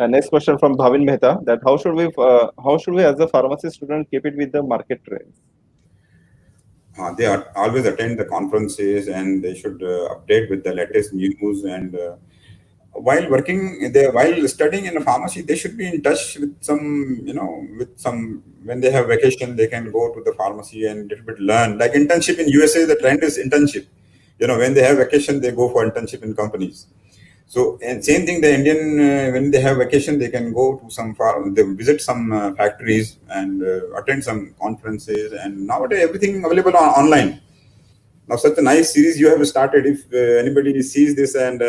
Next question from Bhavin Mehta, that how should we as a pharmacy student keep it with the market trends? They are always attend the conferences and they should update with the latest news and while studying in a pharmacy they should be in touch with some when they have vacation they can go to the pharmacy and little bit learn like internship in USA. The trend is internship. When they have vacation they go for internship in companies. So, and same thing, the Indian, when they have vacation, they can go to they visit some factories and attend some conferences. And nowadays, everything available online. Now, such a nice series you have started. If anybody sees this and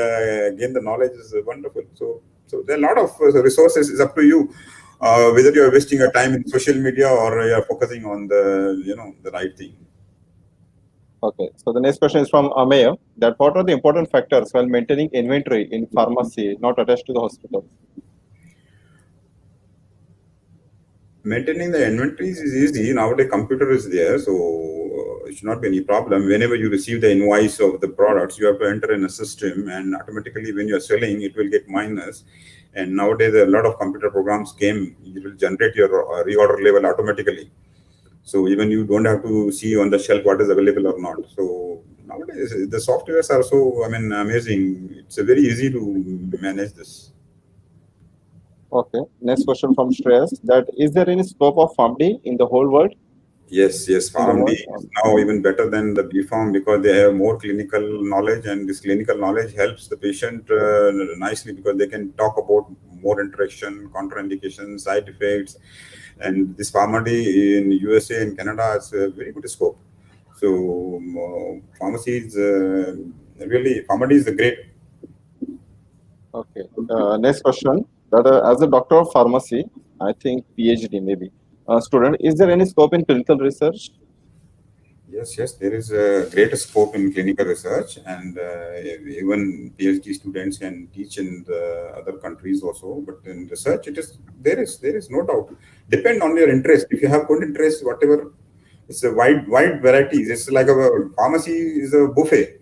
gain the knowledge, is wonderful. So there are a lot of resources. It's up to you whether you are wasting your time in social media or you are focusing on the right thing. Okay, so the next question is from Ameya, that what are the important factors while maintaining inventory in pharmacy not attached to the hospital? Maintaining the inventories is easy. Nowadays, computer is there, so it should not be any problem. Whenever you receive the invoice of the products, you have to enter in a system, and automatically, when you are selling, it will get minus. And nowadays, a lot of computer programs came. It will generate your reorder level automatically. So even you don't have to see on the shelf what is available or not. So nowadays, the softwares are so amazing. It's very easy to manage this. Okay, next question from Shreyas, that is there any scope of PharmD in the whole world? Yes. In the PharmD world? is now even better than the BPharm because they have more clinical knowledge, and this clinical knowledge helps the patient nicely because they can talk about more interaction, contraindications, side effects, and this PharmD in USA and Canada is a very good scope. So pharmacy is really PharmD is the great. Okay, next question, that as a doctor of pharmacy, I think PhD maybe, student, is there any scope in clinical research? Yes, there is a great scope in clinical research, and even PhD students can teach in the other countries also. But in research, there is no doubt. Depend on your interest. If you have good interest, whatever, it's a wide varieties. It's like a pharmacy is a buffet.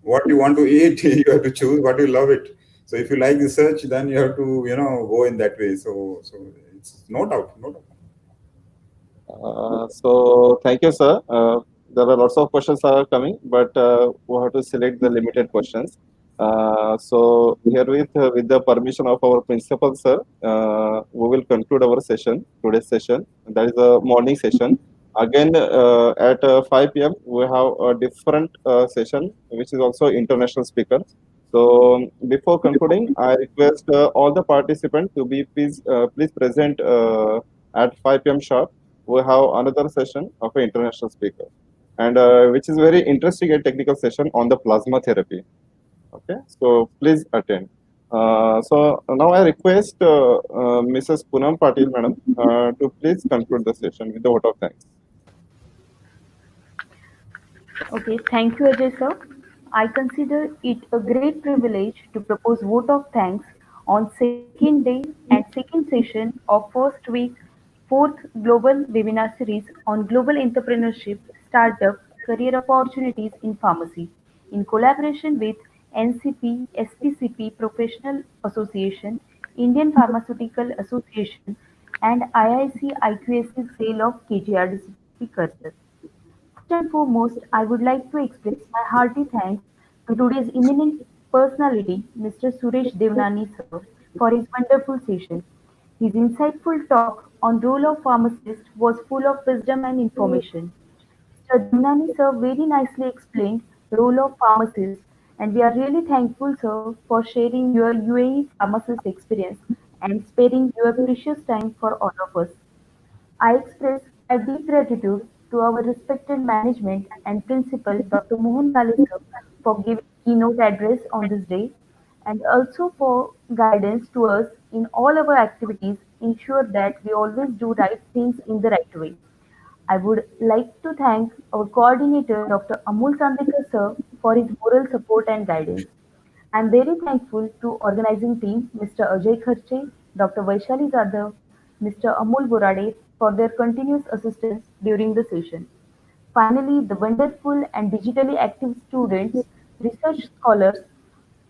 What you want to eat, you have to choose what you love it. So if you like research, then you have to go in that way. So it's no doubt, no doubt. So thank you, sir. There are lots of questions are coming, but we have to select the limited questions. So here with the permission of our principal, sir, we will conclude our session, today's session. That is a morning session. Again, at 5 p.m., we have a different session, which is also international speaker. So before concluding, I request all the participants to be please present at 5 p.m. sharp. We have another session of an international speaker, and which is very interesting and technical session on the plasma therapy. Okay, so please attend. So now I request Mrs. Poonam Patil, madam, to please conclude the session with the vote of thanks. Okay, thank you, Ajay sir. I consider it a great privilege to propose vote of thanks on second day and second session of first week, fourth global webinar series on global entrepreneurship, startup, career opportunities in pharmacy, in collaboration with NCP, SPCP Professional Association, Indian Pharmaceutical Association, and IIC IQAC sale of KGRDCP Career. First and foremost, I would like to express my hearty thanks to today's eminent personality, Mr. Suresh Devnani sir, for his wonderful session. His insightful talk on role of pharmacist was full of wisdom and information. Mr. Devnani sir very nicely explained role of pharmacist, and we are really thankful sir for sharing your UAE pharmacist experience and sparing your precious time for all of us. I express my deep gratitude to our respected management and principal Dr. Mohan Kale sir for giving keynote address on this day and also for guidance to us in all our activities ensure that we always do right things in the right way. I would like to thank our coordinator, Dr. Amul Chandekar sir, for his moral support and guidance. I am very thankful to organizing team, Mr. Ajay Kharche, Dr. Vaishali Jadhav, Mr. Amul Borade for their continuous assistance during the session. Finally, the wonderful and digitally active students, research scholars,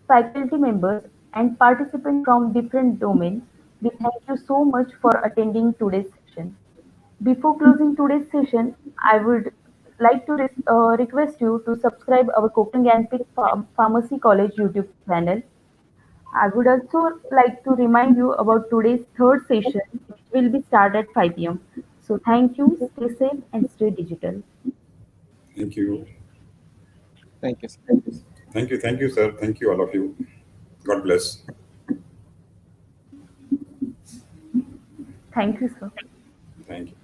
faculty members, and participants from different domains, we thank you so much for attending today's session. Before closing today's session, I would like to request you to subscribe our Kokan Ganpik Pharmacy College YouTube channel. I would also like to remind you about today's third session, which will be start at 5 p.m. So thank you, stay safe and stay digital. Thank you. Thank you. Thank you. Thank you, sir. Thank you, all of you. God bless. Thank you, sir. Thank you.